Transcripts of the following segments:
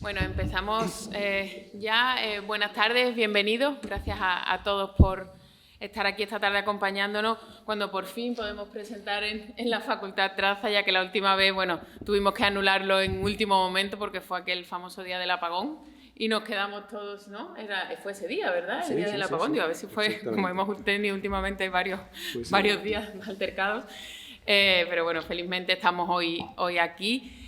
Bueno, empezamos ya. Buenas tardes, bienvenidos. Gracias a todos por estar aquí esta tarde acompañándonos cuando por fin podemos presentar en la Facultad Traza, ya que la última vez, bueno, tuvimos que anularlo en último momento porque fue aquel famoso día del apagón y nos quedamos todos, ¿no? Fue ese día, ¿verdad? El día del apagón. Digo, a ver si fue, como hemos tenido últimamente varios días altercados. Pero bueno, felizmente estamos hoy aquí.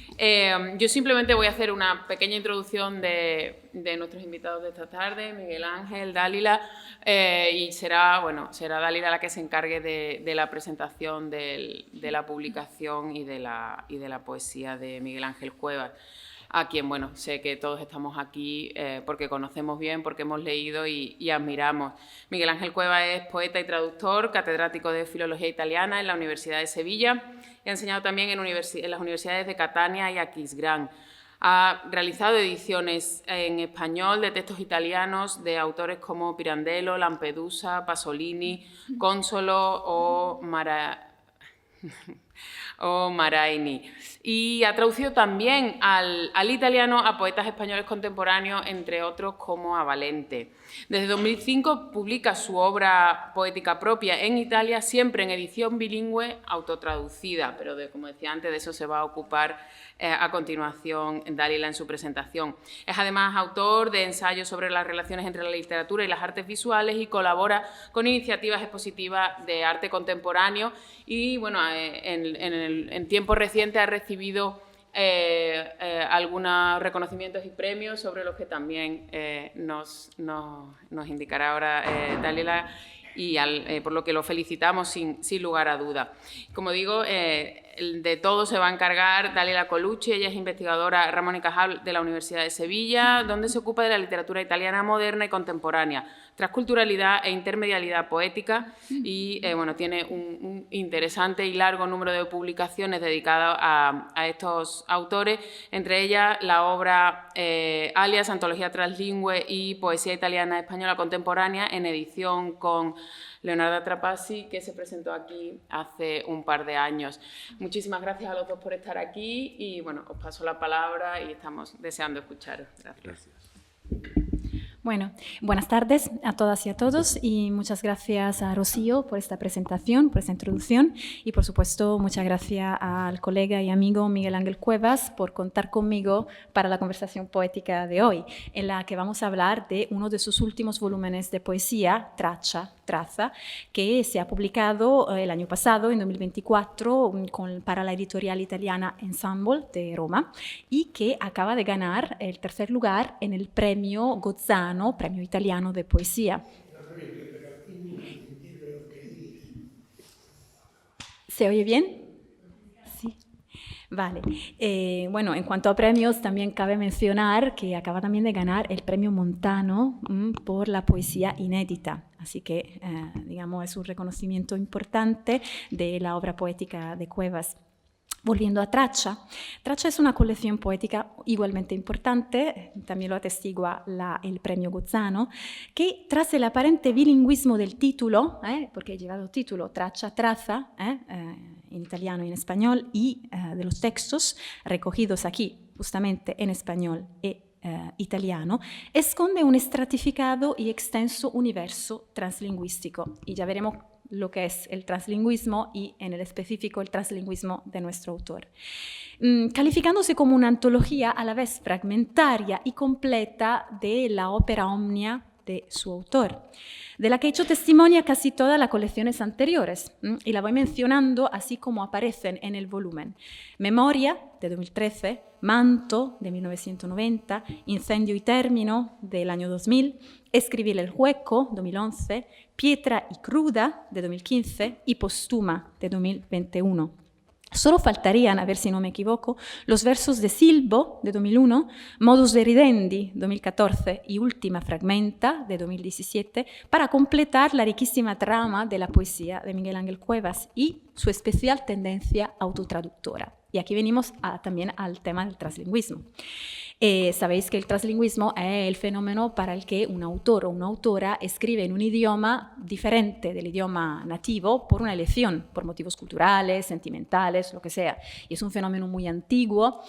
Yo simplemente voy a hacer una pequeña introducción de nuestros invitados de esta tarde, Miguel Ángel, Dálila, y será Dálila la que se encargue de la presentación de la publicación y de la poesía de Miguel Ángel Cuevas, a quien, bueno, sé que todos estamos aquí porque conocemos bien, porque hemos leído y admiramos. Miguel Ángel Cuevas es poeta y traductor, catedrático de Filología Italiana en la Universidad de Sevilla y ha enseñado también en las universidades de Catania y Aquisgrán. Ha realizado ediciones en español de textos italianos de autores como Pirandello, Lampedusa, Pasolini, Consolo o Maraini. Y ha traducido también al italiano a poetas españoles contemporáneos, entre otros como a Valente. Desde 2005 publica su obra poética propia en Italia, siempre en edición bilingüe autotraducida, pero como decía antes, de eso se va a ocupar a continuación Dálila en su presentación. Es además autor de ensayos sobre las relaciones entre la literatura y las artes visuales y colabora con iniciativas expositivas de arte contemporáneo y, bueno, en tiempos recientes ha recibido algunos reconocimientos y premios sobre los que también nos indicará ahora Dálila y por lo que lo felicitamos sin lugar a duda. Como digo, de todo se va a encargar Dálila Colucci. Ella es investigadora Ramón y Cajal de la Universidad de Sevilla, donde se ocupa de la literatura italiana moderna y contemporánea, transculturalidad e intermedialidad poética y bueno, tiene un interesante y largo número de publicaciones dedicadas a estos autores, entre ellas la obra Alias, Antología Translingüe y Poesía Italiana Española Contemporánea, en edición con Leonardo Trapassi, que se presentó aquí hace un par de años. Muchísimas gracias a los dos por estar aquí y, bueno, os paso la palabra y estamos deseando escucharos. Gracias. Bueno, buenas tardes a todas y a todos y muchas gracias a Rocío por esta presentación, por esta introducción y por supuesto muchas gracias al colega y amigo Miguel Ángel Cuevas por contar conmigo para la conversación poética de hoy, en la que vamos a hablar de uno de sus últimos volúmenes de poesía, Traza, que se ha publicado el año pasado, en 2024, para la editorial italiana Ensemble de Roma y que acaba de ganar el tercer lugar en el premio Gozzano, premio italiano de poesía. ¿Se oye bien? Sí. Vale. Bueno, en cuanto a premios, también cabe mencionar que acaba también de ganar el premio Montano por la poesía inédita. Así que, digamos, es un reconocimiento importante de la obra poética de Cuevas. Volviendo a Tracha es una colección poética igualmente importante, también lo atestigua el premio Gozzano, que tras el aparente bilingüismo del título, porque he llevado título Traza, en italiano y en español, y de los textos recogidos aquí justamente en español e italiano, esconde un estratificado y extenso universo translingüístico. Y ya veremos lo que es el translingüismo y en el específico el translingüismo de nuestro autor. Calificándose como una antología a la vez fragmentaria y completa de la ópera omnia de su autor, de la que he hecho testimonia casi todas las colecciones anteriores, y la voy mencionando así como aparecen en el volumen. Memoria, de 2013, Manto, de 1990, Incendio y Término, del año 2000, Escribir el hueco, 2011, Pietra y Cruda, de 2015, y Postuma, de 2021. Solo faltarían, a ver si no me equivoco, los versos de Silbo, de 2001, Modus de Ridendi, 2014, y Última Fragmenta, de 2017, para completar la riquísima trama de la poesía de Miguel Ángel Cuevas y su especial tendencia autotraductora. Y aquí venimos también al tema del translingüismo. Sabéis que el translingüismo es el fenómeno para el que un autor o una autora escribe en un idioma diferente del idioma nativo por una elección, por motivos culturales, sentimentales, lo que sea. Y es un fenómeno muy antiguo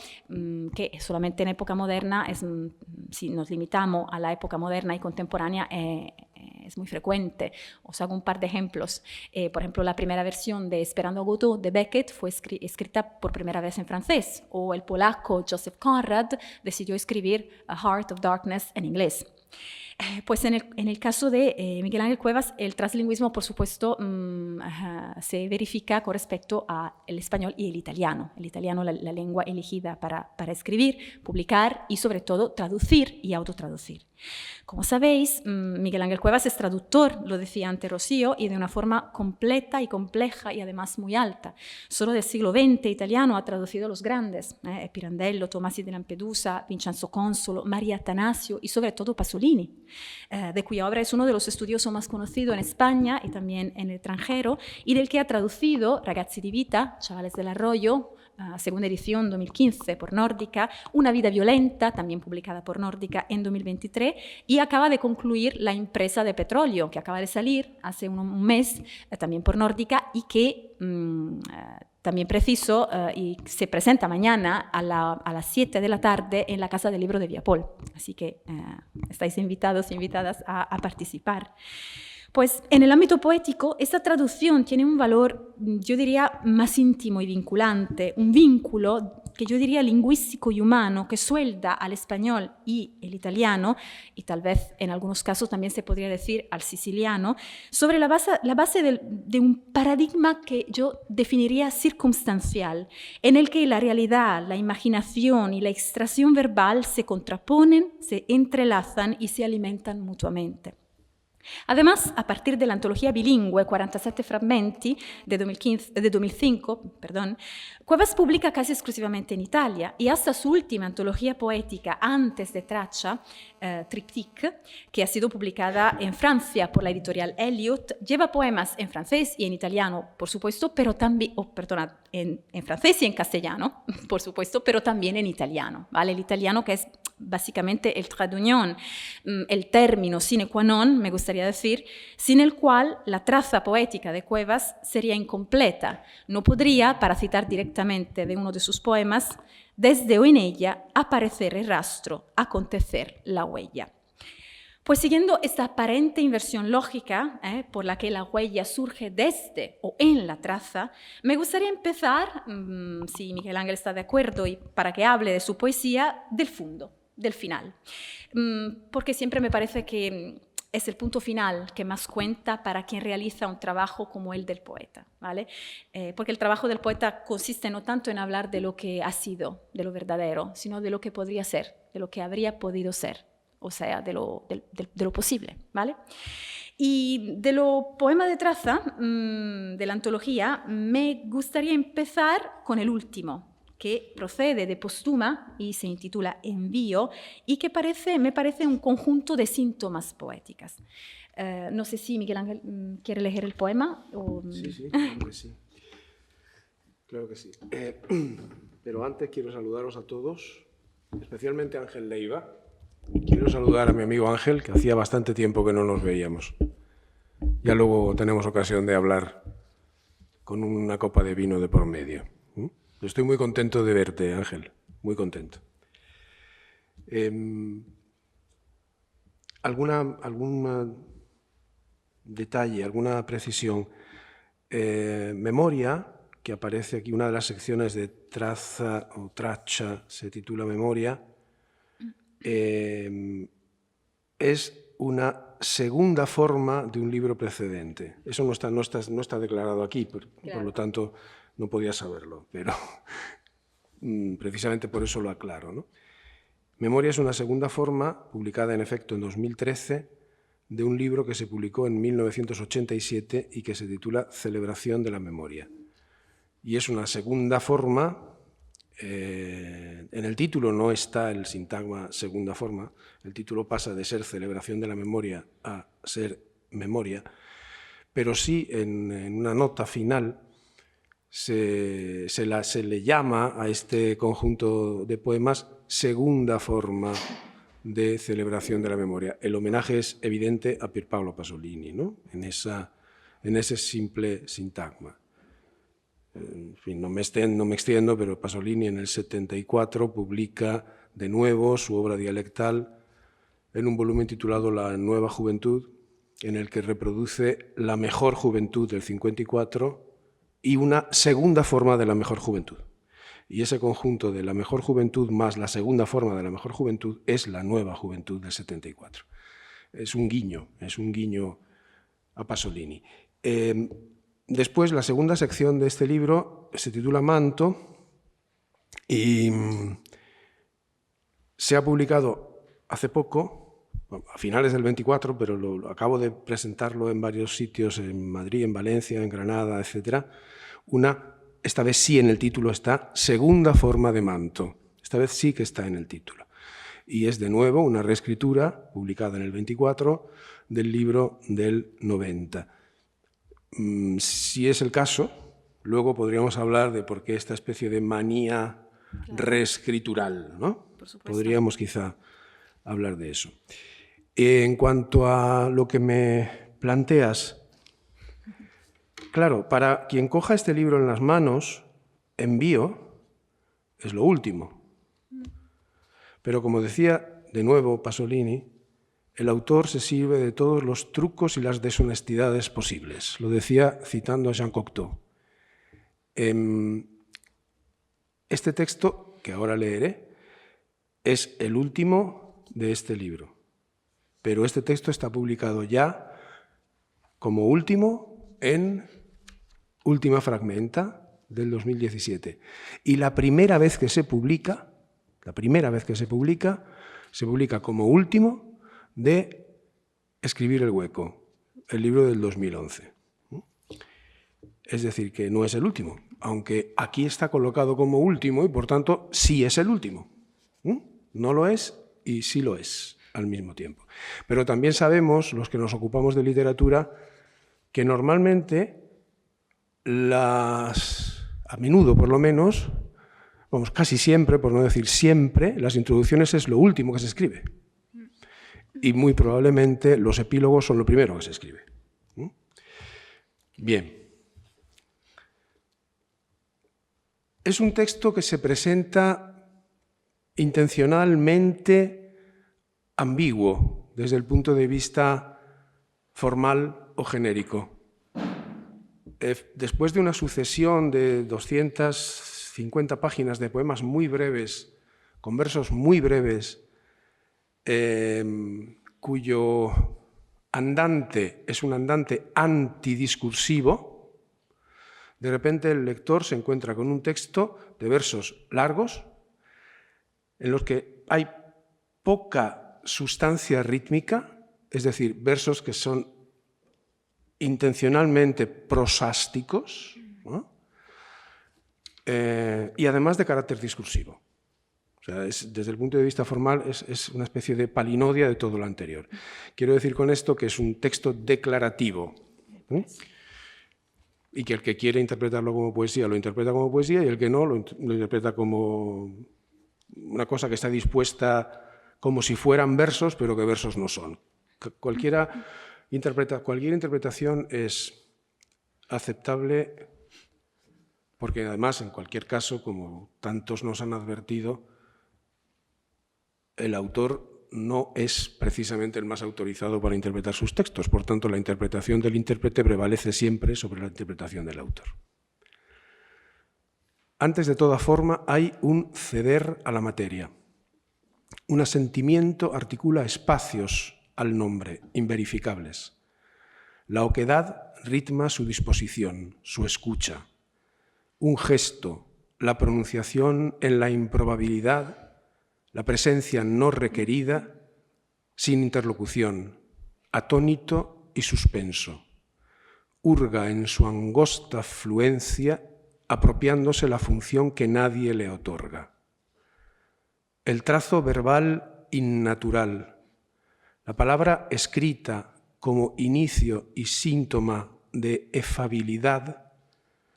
que solamente en época moderna, si nos limitamos a la época moderna y contemporánea, es muy frecuente. Os hago un par de ejemplos. Por ejemplo, la primera versión de Esperando a Godot de Beckett fue escrita por primera vez en francés, o el polaco Joseph Conrad decidió escribir A Heart of Darkness en inglés. Pues en el caso de Miguel Ángel Cuevas, el translingüismo, por supuesto, se verifica con respecto al español y el italiano. El italiano, la lengua elegida para escribir, publicar y, sobre todo, traducir y autotraducir. Como sabéis, Miguel Ángel Cuevas es traductor, lo decía antes Rocío, y de una forma completa y compleja y además muy alta. Solo del siglo XX italiano ha traducido a los grandes, Pirandello, Tomasi de Lampedusa, Vincenzo Consolo, María Atanasio y sobre todo Pasolini, de cuya obra es uno de los estudiosos más conocidos en España y también en el extranjero, y del que ha traducido Ragazzi di Vita, Chavales del Arroyo, segunda edición 2015 por Nórdica, Una vida violenta, también publicada por Nórdica en 2023, y acaba de concluir La impresa de petróleo, que acaba de salir hace un mes, también por Nórdica, y que también preciso, y se presenta mañana a las 7 de la tarde en la Casa del Libro de Viapol. Así que estáis invitados e invitadas a participar. Pues en el ámbito poético, esta traducción tiene un valor, yo diría, más íntimo y vinculante, un vínculo que yo diría lingüístico y humano que suelda al español y el italiano, y tal vez en algunos casos también se podría decir al siciliano, sobre la base de un paradigma que yo definiría circunstancial, en el que la realidad, la imaginación y la extracción verbal se contraponen, se entrelazan y se alimentan mutuamente. Además, a partir de la antología bilingüe 47 fragmenti de 2005, Cuevas publica casi exclusivamente en Italia, y hasta su última antología poética antes de Traccia, Triptych, que ha sido publicada en Francia por la editorial Eliot, lleva poemas en francés y en italiano, por supuesto, pero también, en francés y en castellano, por supuesto, pero también en italiano, ¿vale? El italiano que es básicamente el trait d'union, el término sine qua non, me gustaría decir, sin el cual la traza poética de Cuevas sería incompleta. No podría, para citar directamente de uno de sus poemas, desde o en ella aparecer el rastro, acontecer la huella. Pues siguiendo esta aparente inversión lógica, por la que la huella surge desde o en la traza, me gustaría empezar, si Miguel Ángel está de acuerdo y para que hable de su poesía, del fondo, del final. Porque siempre me parece que es el punto final que más cuenta para quien realiza un trabajo como el del poeta, ¿vale? Porque el trabajo del poeta consiste no tanto en hablar de lo que ha sido, de lo verdadero, sino de lo que podría ser, de lo que habría podido ser, o sea, de lo posible, ¿vale? Y de los poemas de traza de la antología me gustaría empezar con el último, que procede de Postuma y se intitula Envío, y que me parece un conjunto de síntomas poéticas. No sé si Miguel Ángel quiere leer el poema. O... Sí, claro que sí. Claro que sí. Pero antes quiero saludaros a todos, especialmente a Ángel Leiva. Quiero saludar a mi amigo Ángel, que hacía bastante tiempo que no nos veíamos. Ya luego tenemos ocasión de hablar con una copa de vino de por medio. Estoy muy contento de verte, Ángel, muy contento. ¿Algún detalle, alguna precisión? Memoria, que aparece aquí, una de las secciones de traza o traccia, se titula Memoria, es una segunda forma de un libro precedente. Eso no está declarado aquí, por lo tanto no podía saberlo, pero precisamente por eso lo aclaro, ¿no? Memoria es una segunda forma, publicada en efecto en 2013, de un libro que se publicó en 1987 y que se titula Celebración de la Memoria. Y es una segunda forma, en el título no está el sintagma segunda forma, el título pasa de ser Celebración de la Memoria a ser Memoria, pero sí en una nota final se le llama a este conjunto de poemas segunda forma de celebración de la memoria. El homenaje es evidente a Pierpaolo Pasolini, ¿no? en ese simple sintagma. En fin, no me extiendo, pero Pasolini en el 74 publica de nuevo su obra dialectal en un volumen titulado La Nueva Juventud, en el que reproduce la mejor juventud del 54 y una segunda forma de la mejor juventud. Y ese conjunto de la mejor juventud más la segunda forma de la mejor juventud es la Nueva Juventud del 74. Es un guiño a Pasolini. Después, la segunda sección de este libro se titula Manto y se ha publicado hace poco, a finales del 24, pero acabo de presentarlo en varios sitios, en Madrid, en Valencia, en Granada, etc. Esta vez sí en el título está Segunda forma de manto. Esta vez sí que está en el título. Y es de nuevo una reescritura, publicada en el 24, del libro del 90. Si es el caso, luego podríamos hablar de por qué esta especie de manía reescritural, ¿no? Por supuesto. Podríamos quizá hablar de eso. En cuanto a lo que me planteas, claro, para quien coja este libro en las manos, Envío es lo último. Pero como decía de nuevo Pasolini, el autor se sirve de todos los trucos y las deshonestidades posibles. Lo decía citando a Jean Cocteau. Este texto, que ahora leeré, es el último de este libro. Pero este texto está publicado ya como último en Última Fragmenta del 2017. Y la primera vez que se publica como último de Escribir el hueco, el libro del 2011. Es decir, que no es el último, aunque aquí está colocado como último y, por tanto, sí es el último. No lo es y sí lo es al mismo tiempo. Pero también sabemos, los que nos ocupamos de literatura, que normalmente a menudo por lo menos, casi siempre, por no decir siempre, las introducciones es lo último que se escribe. Y muy probablemente los epílogos son lo primero que se escribe. Bien. Es un texto que se presenta intencionalmente ambiguo desde el punto de vista formal o genérico. Después de una sucesión de 250 páginas de poemas muy breves, con versos muy breves, cuyo andante es un andante antidiscursivo, de repente el lector se encuentra con un texto de versos largos en los que hay poca sustancia rítmica, es decir, versos que son intencionalmente prosásticos, ¿no? Y además de carácter discursivo. O sea, desde el punto de vista formal es una especie de palinodia de todo lo anterior. Quiero decir con esto que es un texto declarativo, ¿eh? Y que el que quiere interpretarlo como poesía lo interpreta como poesía y el que no lo interpreta como una cosa que está dispuesta como si fueran versos, pero que versos no son. Cualquier interpretación es aceptable porque además, en cualquier caso, como tantos nos han advertido, el autor no es precisamente el más autorizado para interpretar sus textos. Por tanto, la interpretación del intérprete prevalece siempre sobre la interpretación del autor. Antes de toda forma, hay un ceder a la materia. Un asentimiento articula espacios al nombre, inverificables. La oquedad ritma su disposición, su escucha. Un gesto, la pronunciación en la improbabilidad, la presencia no requerida, sin interlocución, atónito y suspenso. Hurga en su angosta fluencia, apropiándose la función que nadie le otorga. El trazo verbal innatural, la palabra escrita como inicio y síntoma de efabilidad,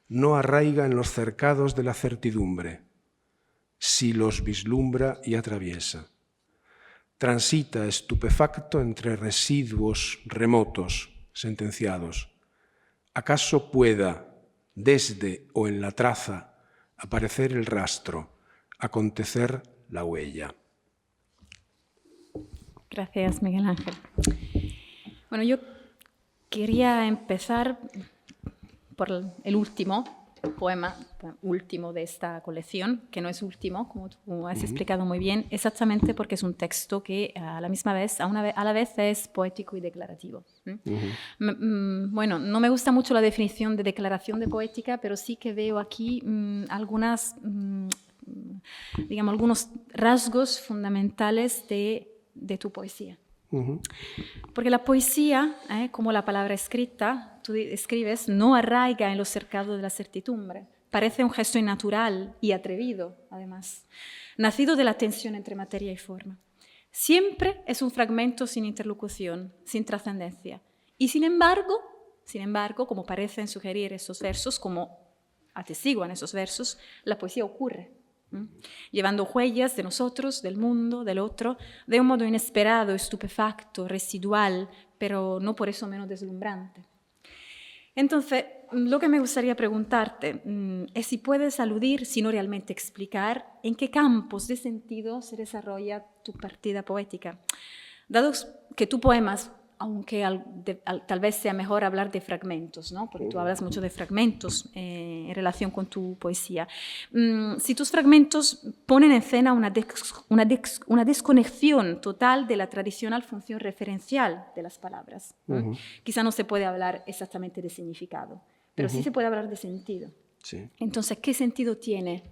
no arraiga en los cercados de la certidumbre, si los vislumbra y atraviesa. Transita estupefacto entre residuos remotos, sentenciados. ¿Acaso pueda, desde o en la traza, aparecer el rastro, acontecer la huella? Gracias, Miguel Ángel. Bueno, yo quería empezar por el último poema, último de esta colección, que no es último, como tú has explicado muy bien, exactamente porque es un texto que a la misma vez, a la vez es poético y declarativo. Bueno, no me gusta mucho la definición de declaración de poética, pero sí que veo aquí algunos rasgos fundamentales de tu poesía. Porque la poesía, como la palabra escrita, tú escribes, no arraiga en los cercados de la certidumbre. Parece un gesto innatural y atrevido, además, nacido de la tensión entre materia y forma. Siempre es un fragmento sin interlocución, sin trascendencia. Y sin embargo, como parecen sugerir esos versos, como atestiguan esos versos, la poesía ocurre. Llevando huellas de nosotros, del mundo, del otro, de un modo inesperado, estupefacto, residual, pero no por eso menos deslumbrante. Entonces, lo que me gustaría preguntarte es si puedes aludir, si no realmente explicar, en qué campos de sentido se desarrolla tu partida poética. Dado que tus poemas, aunque tal vez sea mejor hablar de fragmentos, ¿no? Porque tú hablas mucho de fragmentos en relación con tu poesía. Si tus fragmentos ponen en escena una desconexión total de la tradicional función referencial de las palabras. Quizá no se puede hablar exactamente de significado, pero sí se puede hablar de sentido. Sí. Entonces, ¿qué sentido tiene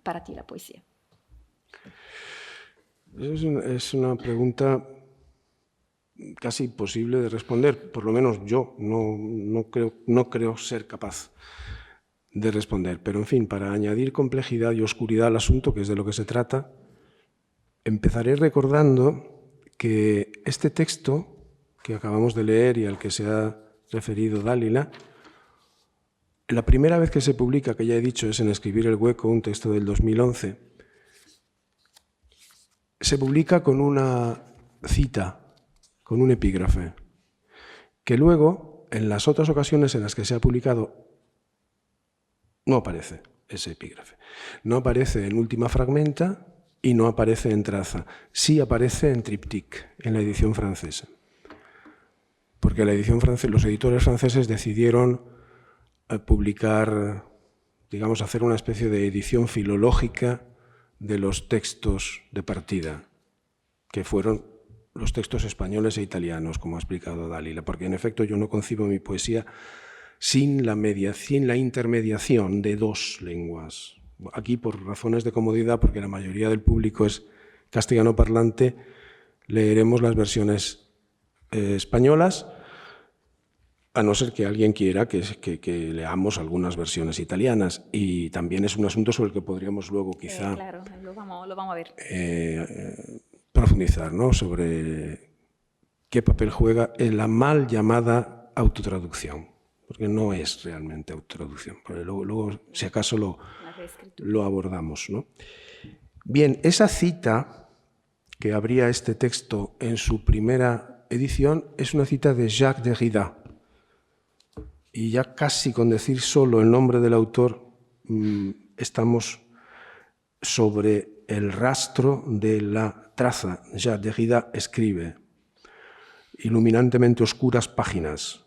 para ti la poesía? Es una pregunta casi imposible de responder, por lo menos yo no creo ser capaz de responder. Pero, en fin, para añadir complejidad y oscuridad al asunto, que es de lo que se trata, empezaré recordando que este texto que acabamos de leer y al que se ha referido Dálila, la primera vez que se publica, que ya he dicho, es en Escribir el hueco, un texto del 2011, se publica con una cita, con un epígrafe, que luego, en las otras ocasiones en las que se ha publicado, no aparece ese epígrafe. No aparece en Última Fragmenta y no aparece en Traza. Sí aparece en Triptych, en la edición francesa. Porque la edición francesa, los editores franceses decidieron publicar, digamos, hacer una especie de edición filológica de los textos de partida, que fueron los textos españoles e italianos, como ha explicado Dálila, porque en efecto yo no concibo mi poesía sin la intermediación de dos lenguas. Aquí, por razones de comodidad, porque la mayoría del público es castellano parlante, leeremos las versiones españolas, a no ser que alguien quiera que leamos algunas versiones italianas. Y también es un asunto sobre el que podríamos luego quizá claro, lo vamos a ver. Profundizar, ¿no? Sobre qué papel juega en la mal llamada autotraducción, porque no es realmente autotraducción, pero luego si acaso lo abordamos, ¿no? Bien, esa cita que abría este texto en su primera edición es una cita de Jacques Derrida, y ya casi con decir solo el nombre del autor estamos sobre el rastro de la traza. Jacques Derrida escribe iluminantemente oscuras páginas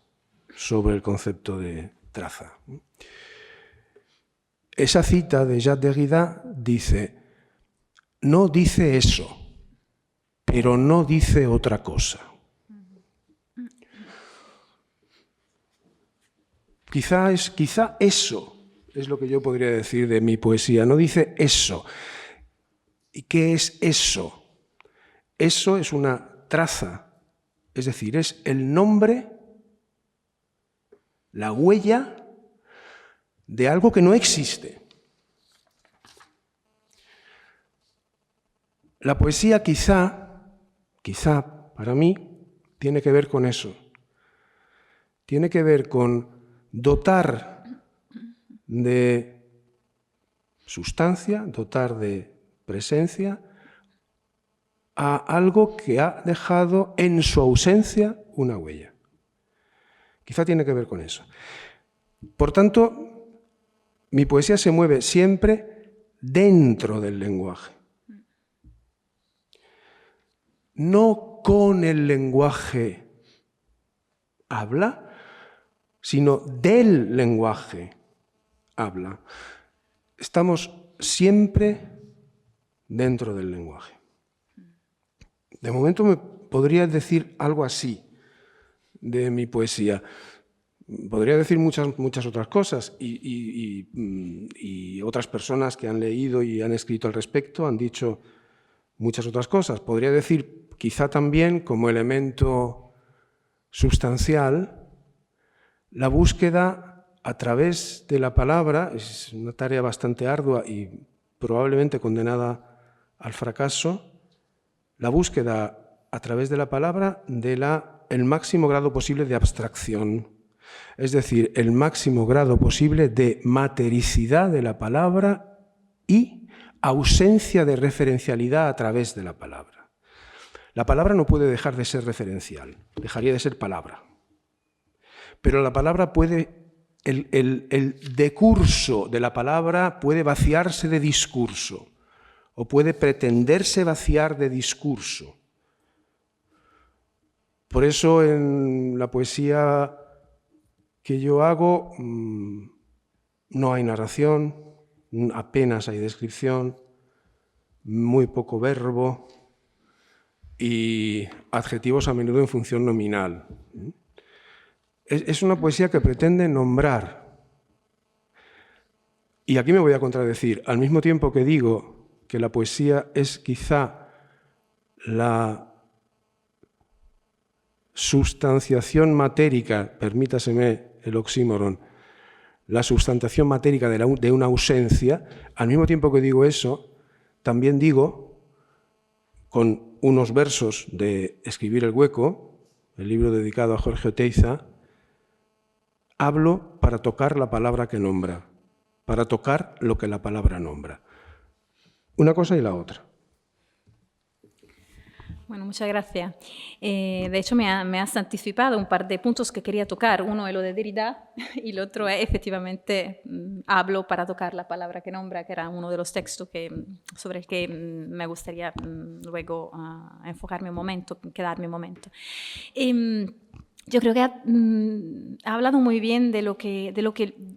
sobre el concepto de traza. Esa cita de Jacques Derrida dice, no dice eso, pero no dice otra cosa. Quizá eso es lo que yo podría decir de mi poesía. No dice eso. ¿Y qué es eso? Eso es una traza, es decir, es el nombre, la huella de algo que no existe. La poesía quizá para mí, tiene que ver con eso. Tiene que ver con dotar de sustancia, dotar de presencia a algo que ha dejado en su ausencia una huella. Quizá tiene que ver con eso. Por tanto, mi poesía se mueve siempre dentro del lenguaje. No con el lenguaje habla, sino del lenguaje habla. Estamos siempre dentro del lenguaje. De momento me podría decir algo así de mi poesía. Podría decir muchas otras cosas y otras personas que han leído y han escrito al respecto han dicho muchas otras cosas. Podría decir quizá también como elemento sustancial la búsqueda a través de la palabra, es una tarea bastante ardua y probablemente condenada al fracaso, la búsqueda a través de la palabra el máximo grado posible de abstracción, es decir, el máximo grado posible de matericidad de la palabra y ausencia de referencialidad a través de la palabra. La palabra no puede dejar de ser referencial, dejaría de ser palabra. Pero la palabra puede, el decurso de la palabra puede vaciarse de discurso o puede pretenderse vaciar de discurso. Por eso en la poesía que yo hago no hay narración, apenas hay descripción, muy poco verbo y adjetivos a menudo en función nominal. Es una poesía que pretende nombrar. Y aquí me voy a contradecir. Al mismo tiempo que digo que la poesía es quizá la sustanciación matérica, permítaseme el oxímoron, la sustanciación matérica de una ausencia, al mismo tiempo que digo eso, también digo, con unos versos de Escribir el hueco, el libro dedicado a Jorge Oteiza, hablo para tocar la palabra que nombra, para tocar lo que la palabra nombra. Una cosa y la otra. Bueno, muchas gracias. De hecho, me has anticipado un par de puntos que quería tocar. Uno es lo de Derrida y el otro es, efectivamente, hablo para tocar la palabra que nombra, que era uno de los textos sobre el que me gustaría luego enfocarme un momento, quedarme un momento. Yo creo que ha hablado muy bien de lo que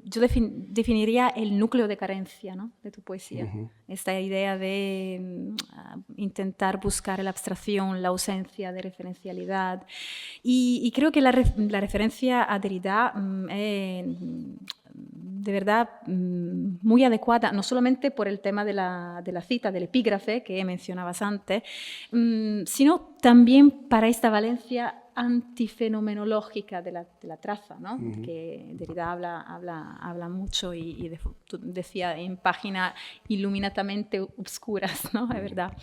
yo definiría el núcleo de carencia, ¿no?, de tu poesía. Uh-huh. Esta idea de intentar buscar la abstracción, la ausencia de referencialidad. Y creo que la referencia a Derrida es de verdad muy adecuada, no solamente por el tema de la cita, del epígrafe que mencionabas antes, sino también para esta valencia antifenomenológica de la traza, ¿no? Uh-huh. Que Derrida habla mucho y decía en páginas iluminatamente obscuras, ¿no? Es verdad.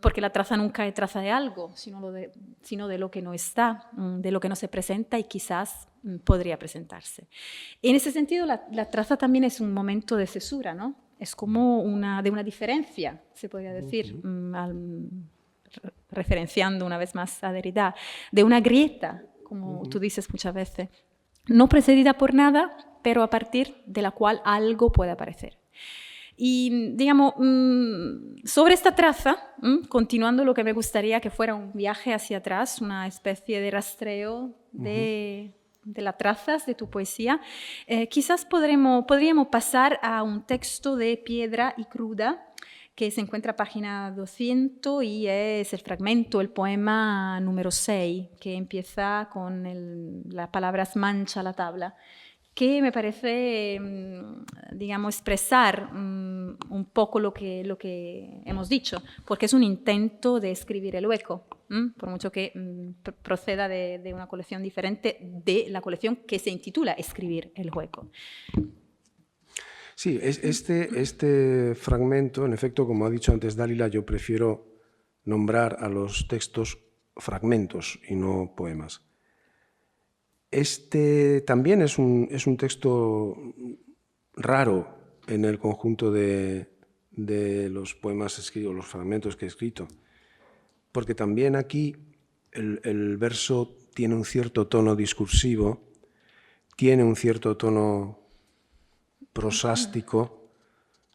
Porque la traza nunca es traza de algo, sino de lo que no está, de lo que no se presenta y quizás podría presentarse. En ese sentido, la traza también es un momento de cesura, ¿no? Es como de una diferencia, se podría decir, referenciando una vez más a Derrida, de una grieta, como tú dices muchas veces, no precedida por nada, pero a partir de la cual algo puede aparecer. Y, digamos, sobre esta traza, continuando lo que me gustaría que fuera un viaje hacia atrás, una especie de rastreo de las trazas de tu poesía, quizás podríamos pasar a un texto de Piedra y Cruda, que se encuentra a página 200 y es el fragmento, el poema número 6, que empieza con las palabras mancha la tabla, que me parece, digamos, expresar un poco lo que hemos dicho, porque es un intento de escribir el hueco, por mucho que proceda de una colección diferente de la colección que se intitula Escribir el hueco. Sí, este fragmento, en efecto, como ha dicho antes Dálila, yo prefiero nombrar a los textos fragmentos y no poemas. Este también es un texto raro en el conjunto de los poemas escritos, los fragmentos que he escrito, porque también aquí el verso tiene un cierto tono discursivo, tiene un cierto tono prosástico.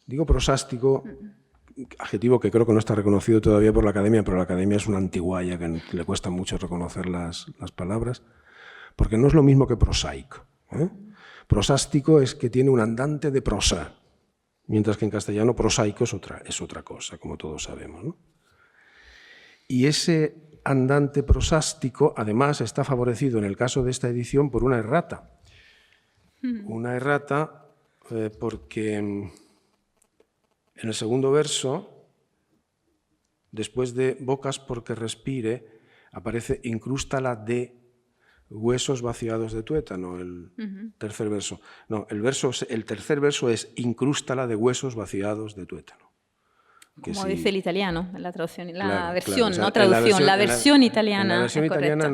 Digo prosástico, adjetivo que creo que no está reconocido todavía por la Academia, pero la Academia es una antiguaya que le cuesta mucho reconocer las palabras, porque no es lo mismo que prosaico. Prosástico es que tiene un andante de prosa, mientras que en castellano prosaico es otra cosa, como todos sabemos, ¿no? Y ese andante prosástico, además, está favorecido en el caso de esta edición por una errata. Una errata porque en el segundo verso, después de bocas porque respire, aparece incrústala de huesos vaciados de tuétano, el tercer verso. No, el tercer verso es incrústala de huesos vaciados de tuétano. Como dice el italiano, la traducción, la versión, claro. O sea, no traducción, la versión italiana. En la versión italiana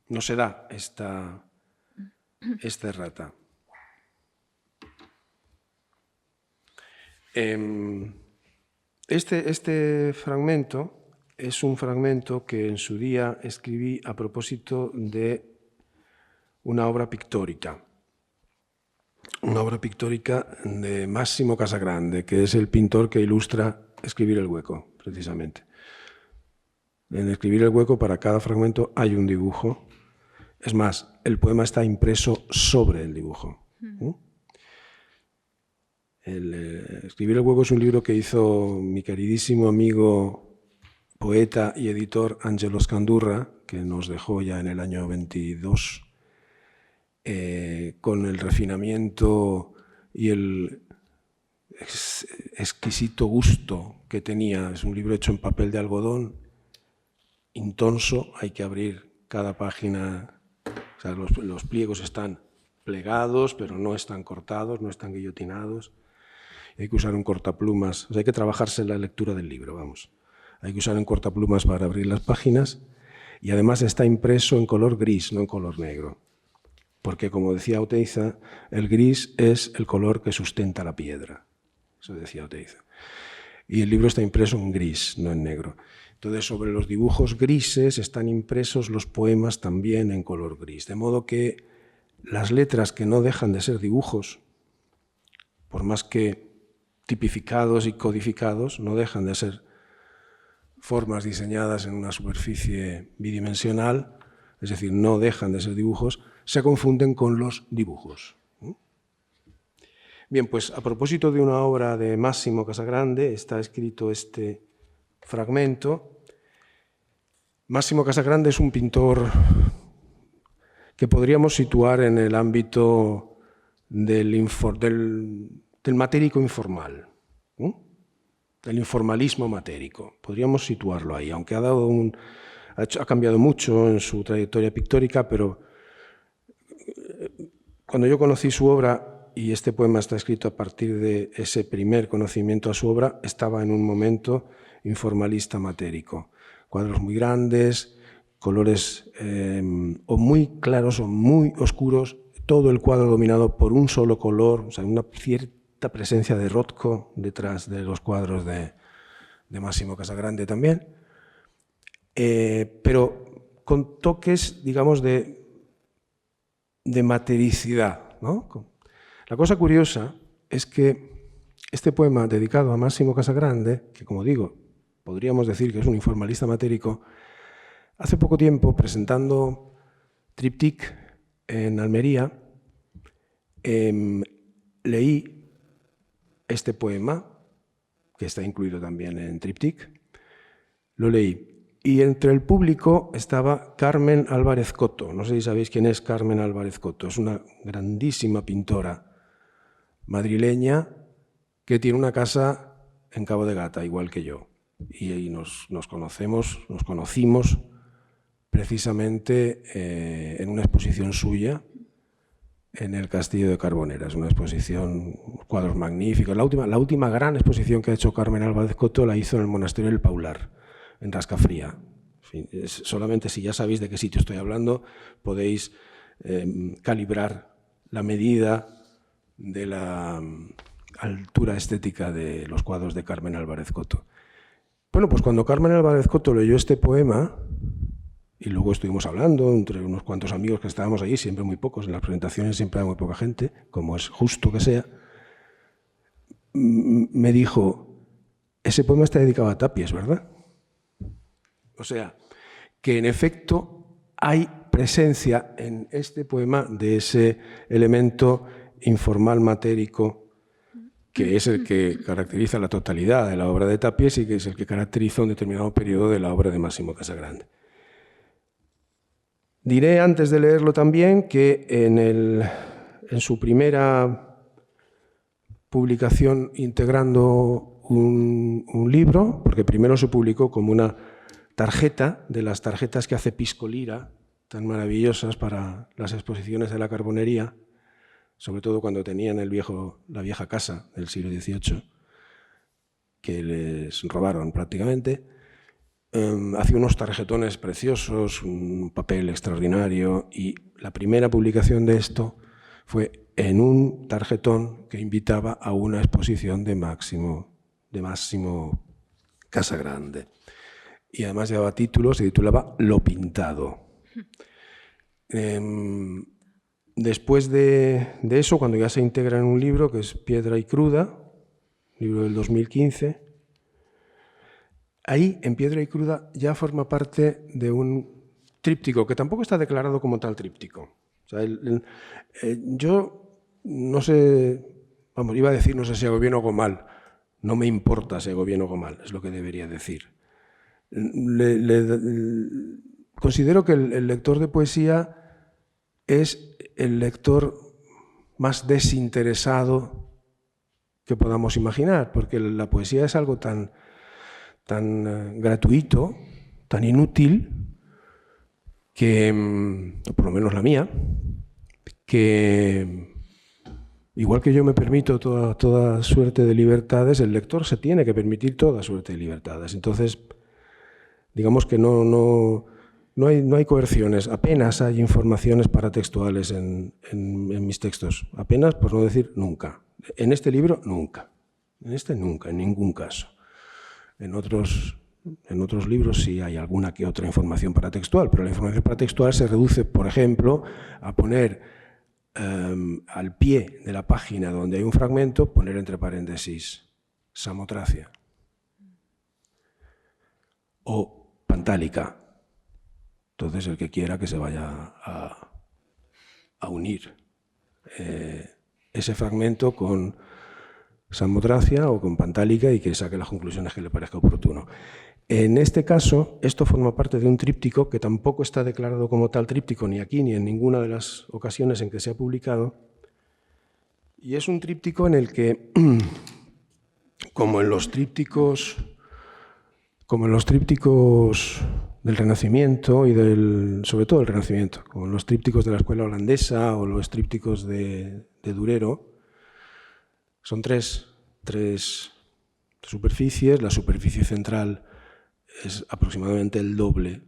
no se da esta errata. Este fragmento es un fragmento que en su día escribí a propósito de una obra pictórica. Una obra pictórica de Massimo Casagrande, que es el pintor que ilustra Escribir el hueco, precisamente. En Escribir el hueco, para cada fragmento hay un dibujo. Es más, el poema está impreso sobre el dibujo. Escribir el hueco es un libro que hizo mi queridísimo amigo, poeta y editor Angelo Scandurra, que nos dejó ya en el año 22, con el refinamiento y el exquisito gusto que tenía. Es un libro hecho en papel de algodón, intonso, hay que abrir cada página, o sea, los pliegos están plegados, pero no están cortados, no están guillotinados. Hay que usar un cortaplumas, o sea, hay que trabajarse en la lectura del libro, vamos. Hay que usar un cortaplumas para abrir las páginas y además está impreso en color gris, no en color negro. Porque, como decía Oteiza, el gris es el color que sustenta la piedra. Eso decía Oteiza. Y el libro está impreso en gris, no en negro. Entonces, sobre los dibujos grises están impresos los poemas también en color gris. De modo que las letras que no dejan de ser dibujos, por más que tipificados y codificados, no dejan de ser formas diseñadas en una superficie bidimensional, es decir, no dejan de ser dibujos, se confunden con los dibujos. Bien, pues a propósito de una obra de Massimo Casagrande está escrito este fragmento. Máximo Casagrande es un pintor que podríamos situar en el ámbito del matérico informal, del informalismo matérico. Podríamos situarlo ahí, aunque ha cambiado mucho en su trayectoria pictórica, pero cuando yo conocí su obra, y este poema está escrito a partir de ese primer conocimiento a su obra, estaba en un momento informalista matérico. Cuadros muy grandes, colores o muy claros o muy oscuros, todo el cuadro dominado por un solo color, o sea, una cierta presencia de Rothko detrás de los cuadros de Máximo Casagrande también, pero con toques, digamos, de matericidad, ¿no? La cosa curiosa es que este poema dedicado a Máximo Casagrande, que como digo, podríamos decir que es un informalista matérico, hace poco tiempo, presentando Triptych en Almería, leí este poema, que está incluido también en Triptych, lo leí. Y entre el público estaba Carmen Álvarez Coto. No sé si sabéis quién es Carmen Álvarez Coto. Es una grandísima pintora madrileña que tiene una casa en Cabo de Gata, igual que yo. Y ahí nos conocimos precisamente en una exposición suya en el Castillo de Carbonera. Es una exposición, cuadros magníficos. La última gran exposición que ha hecho Carmen Álvarez Coto la hizo en el Monasterio del Paular, en Rascafría. En fin, solamente si ya sabéis de qué sitio estoy hablando, podéis calibrar la medida de la altura estética de los cuadros de Carmen Álvarez Coto. Bueno, pues cuando Carmen Álvarez Coto leyó este poema, y luego estuvimos hablando entre unos cuantos amigos que estábamos allí, siempre muy pocos, en las presentaciones siempre hay muy poca gente, como es justo que sea, me dijo, ese poema está dedicado a Tapies, ¿verdad? O sea, que en efecto hay presencia en este poema de ese elemento informal matérico que es el que caracteriza la totalidad de la obra de Tapies y que es el que caracteriza un determinado periodo de la obra de Máximo Casagrande. Diré antes de leerlo también que en su primera publicación integrando un libro, porque primero se publicó como una tarjeta, de las tarjetas que hace Pisco Lira, tan maravillosas para las exposiciones de la Carbonería, sobre todo cuando tenían la vieja casa del siglo XVIII, que les robaron prácticamente. Hacía unos tarjetones preciosos, un papel extraordinario, y la primera publicación de esto fue en un tarjetón que invitaba a una exposición de Máximo Casagrande. Y además llevaba títulos, se titulaba Lo Pintado. Después de eso, cuando ya se integra en un libro que es Piedra y Cruda, libro del 2015, ahí, en Piedra y Cruda, ya forma parte de un tríptico, que tampoco está declarado como tal tríptico. O sea, yo no sé, vamos, iba a decir no sé si hago bien o hago mal, no me importa si hago bien o hago mal, es lo que debería decir. Considero que el lector de poesía es el lector más desinteresado que podamos imaginar, porque la poesía es algo tan gratuito, tan inútil, que, o por lo menos la mía, que igual que yo me permito toda suerte de libertades, el lector se tiene que permitir toda suerte de libertades. Entonces, digamos que no hay coerciones, apenas hay informaciones paratextuales en mis textos, apenas, por no decir nunca. En este libro, nunca. En este, nunca, en ningún caso. En otros libros sí hay alguna que otra información paratextual, pero la información paratextual se reduce, por ejemplo, a poner al pie de la página donde hay un fragmento, poner entre paréntesis Samotracia o Pantálica. Entonces, el que quiera que se vaya a unir ese fragmento con Samotracia o con Pantálica y que saque las conclusiones que le parezca oportuno. En este caso, esto forma parte de un tríptico que tampoco está declarado como tal tríptico ni aquí ni en ninguna de las ocasiones en que se ha publicado, y es un tríptico en el que, como en los trípticos del Renacimiento y sobre todo del Renacimiento, como en los trípticos de la escuela holandesa o los trípticos de Durero, son tres superficies. La superficie central es aproximadamente el doble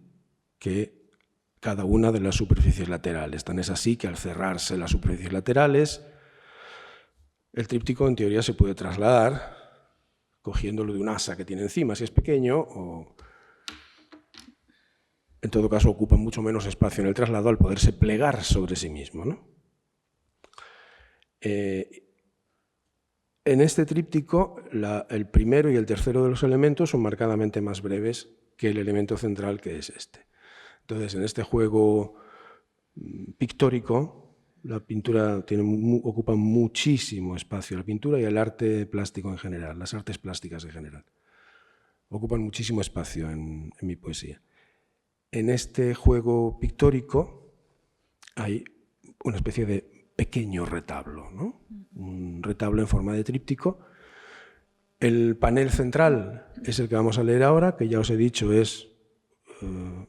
que cada una de las superficies laterales. Tan es así que al cerrarse las superficies laterales, el tríptico en teoría se puede trasladar cogiéndolo de un asa que tiene encima, si es pequeño, o en todo caso ocupa mucho menos espacio en el traslado al poderse plegar sobre sí mismo, ¿no? En este tríptico, el primero y el tercero de los elementos son marcadamente más breves que el elemento central, que es este. Entonces, en este juego pictórico, la pintura ocupa muchísimo espacio, la pintura y el arte plástico en general, las artes plásticas en general, ocupan muchísimo espacio en mi poesía. En este juego pictórico hay una especie de pequeño retablo, ¿no? Un retablo en forma de tríptico. El panel central es el que vamos a leer ahora, que ya os he dicho es el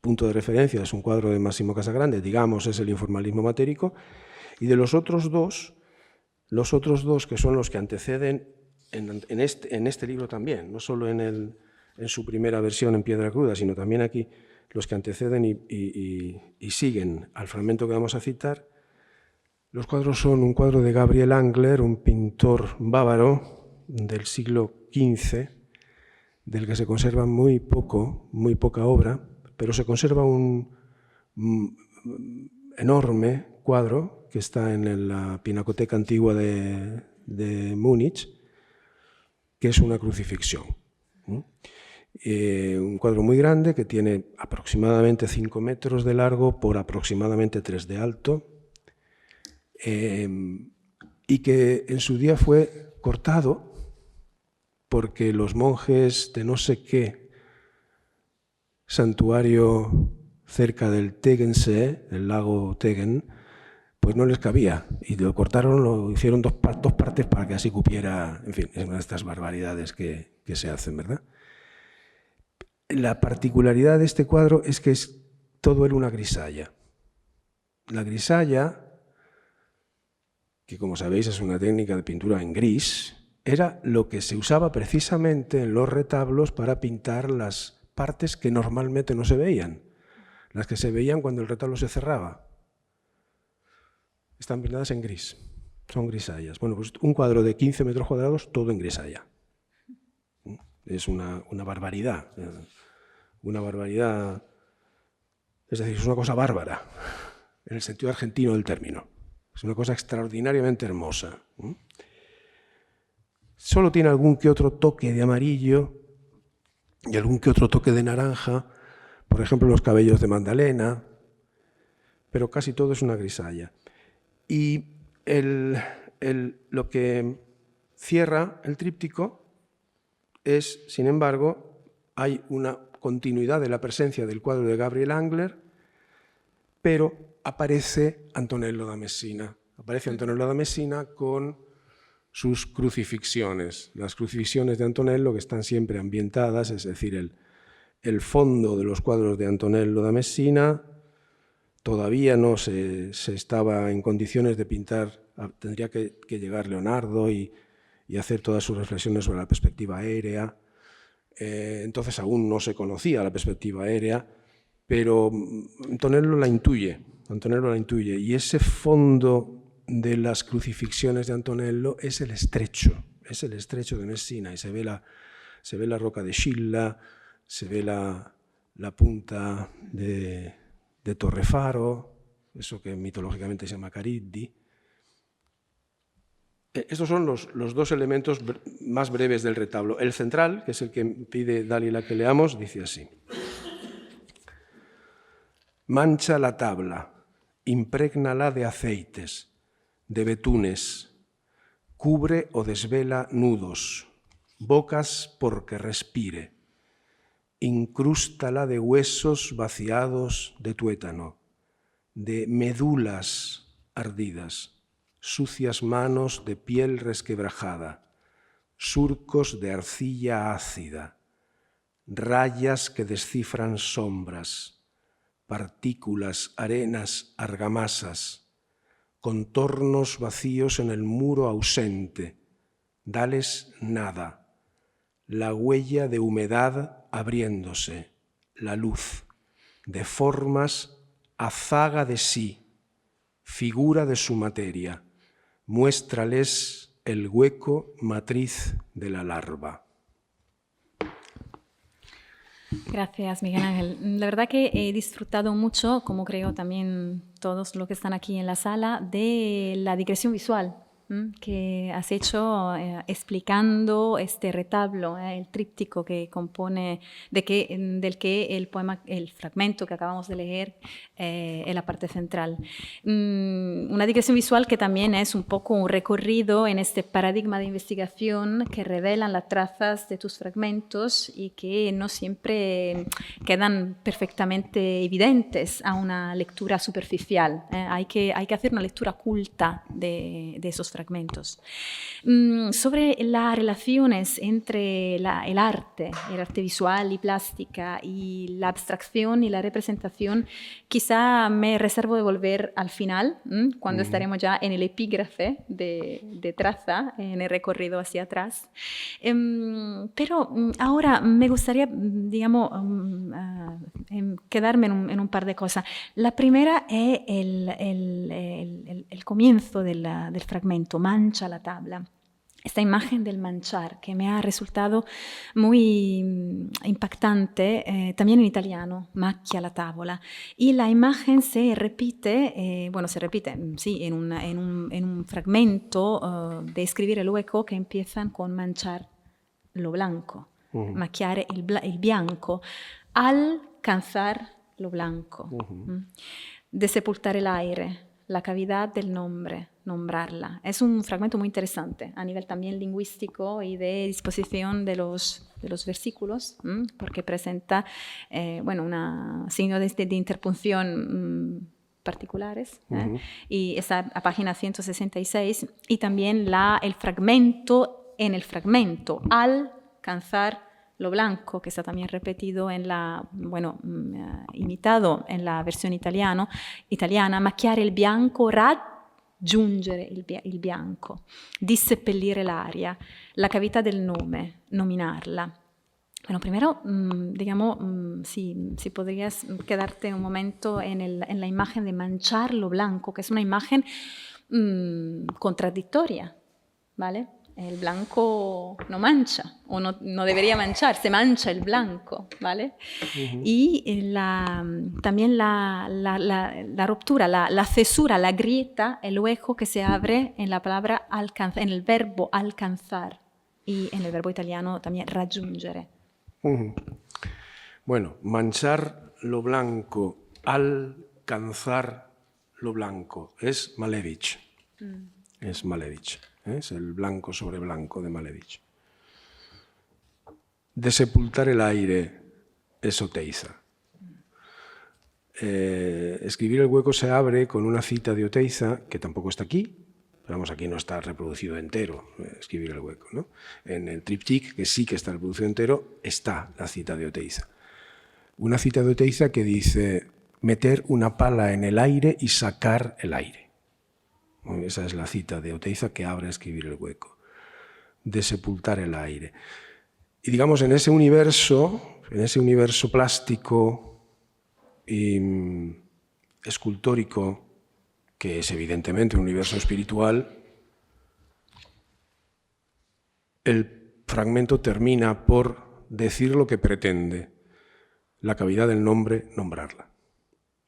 punto de referencia, es un cuadro de Máximo Casagrande, digamos es el informalismo matérico, y de los otros dos que son los que anteceden en este libro también, no solo en su primera versión en Piedra Cruda, sino también aquí, los que anteceden y siguen al fragmento que vamos a citar. Los cuadros son un cuadro de Gabriel Angler, un pintor bávaro del siglo XV, del que se conserva muy poca obra, pero se conserva un enorme cuadro que está en la Pinacoteca Antigua de Múnich, que es una crucifixión. Un cuadro muy grande que tiene aproximadamente 5 metros de largo por aproximadamente 3 de alto, y que en su día fue cortado porque los monjes de no sé qué santuario cerca del Tegernsee, el lago Tegen, pues no les cabía y lo cortaron, lo hicieron dos partes para que así cupiera. En fin, es una de estas barbaridades que se hacen, ¿verdad? La particularidad de este cuadro es que todo era una grisalla. La grisalla, que como sabéis es una técnica de pintura en gris, era lo que se usaba precisamente en los retablos para pintar las partes que normalmente no se veían, las que se veían cuando el retablo se cerraba. Están pintadas en gris, son grisallas. Bueno, pues un cuadro de 15 metros cuadrados, todo en grisalla. Es una barbaridad, es decir, es una cosa bárbara, en el sentido argentino del término. Es una cosa extraordinariamente hermosa. Solo tiene algún que otro toque de amarillo y algún que otro toque de naranja, por ejemplo, los cabellos de Magdalena, pero casi todo es una grisalla. Y lo que cierra el tríptico es, sin embargo, hay una continuidad de la presencia del cuadro de Gabriel Angler, pero aparece Antonello da Messina. Aparece Antonello da Messina con sus crucifixiones. Las crucifixiones de Antonello, que están siempre ambientadas, es decir, el fondo de los cuadros de Antonello da Messina todavía no se estaba en condiciones de pintar, tendría que llegar Leonardo y hacer todas sus reflexiones sobre la perspectiva aérea. Entonces aún no se conocía la perspectiva aérea, pero Antonello la intuye, y ese fondo de las crucifixiones de Antonello es el estrecho de Messina, y se ve la roca de Scilla, se ve la punta de Torrefaro, eso que mitológicamente se llama Cariddi. Estos son los dos elementos más breves del retablo. El central, que es el que pide Dalila que leamos, dice así: mancha la tabla, imprégnala de aceites, de betunes, cubre o desvela nudos, bocas porque respire, incrústala de huesos vaciados de tuétano, de medulas ardidas, sucias manos de piel resquebrajada, surcos de arcilla ácida, rayas que descifran sombras, partículas, arenas, argamasas, contornos vacíos en el muro ausente, dales nada, la huella de humedad abriéndose, la luz, de formas, azaga de sí, figura de su materia, muéstrales el hueco matriz de la larva. Gracias, Miguel Ángel. La verdad que he disfrutado mucho, como creo también todos los que están aquí en la sala, de la digresión visual que has hecho explicando este retablo, el tríptico que compone, del que el poema, el fragmento que acabamos de leer es la parte central. Una digresión visual que también es un poco un recorrido en este paradigma de investigación que revelan las trazas de tus fragmentos y que no siempre quedan perfectamente evidentes a una lectura superficial. Hay que hacer una lectura culta de esos fragmentos. fragmentos. Sobre las relaciones entre el arte visual y plástica, y la abstracción y la representación, quizá me reservo de volver al final, cuando estaremos ya en el epígrafe de Traza, en el recorrido hacia atrás. Pero ahora me gustaría, digamos, quedarme en un par de cosas. La primera es el comienzo del fragmento, mancha la tabla. Esta imagen del manchar que me ha resultado muy impactante, también en italiano, macchia la tavola. Y la imagen se repite, sí, en un fragmento de Escribir el hueco, que empiezan con manchar lo blanco, macchiare il bianco, alcanzar lo blanco, de sepultar el aire, la cavidad del nombre, nombrarla. Es un fragmento muy interesante a nivel también lingüístico y de disposición de los versículos, porque presenta signos de interpunción particulares, y esa a página 166, y también el fragmento en el fragmento, alcanzar lo blanco, que está también repetido imitado en la versión italiana, macchiare il bianco, raggiungere il bianco, disseppellire l'aria, la cavidad del nome, nominarla. Bueno, primero, si podrías quedarte un momento en la imagen de manchar lo blanco, que es una imagen contradictoria, ¿vale? El blanco no mancha, o no debería manchar, se mancha el blanco, ¿vale? Y también la ruptura, la cesura, la grieta, el hueco que se abre en la palabra alcanzar, en el verbo alcanzar, y en el verbo italiano también raggiungere. Bueno, manchar lo blanco, alcanzar lo blanco, es Malevich. Es Malevich. Es el blanco sobre blanco de Malevich. De sepultar el aire es Oteiza. Escribir el hueco se abre con una cita de Oteiza, que tampoco está aquí, pero vamos, aquí no está reproducido entero, Escribir el hueco, ¿no? En el triptych, que sí que está reproducido entero, está la cita de Oteiza. Una cita de Oteiza que dice: meter una pala en el aire y sacar el aire. Esa es la cita de Oteiza que abre Escribir el hueco. De sepultar el aire. Y digamos, en ese universo plástico y escultórico, que es evidentemente un universo espiritual, el fragmento termina por decir lo que pretende: la cavidad del nombre, nombrarla.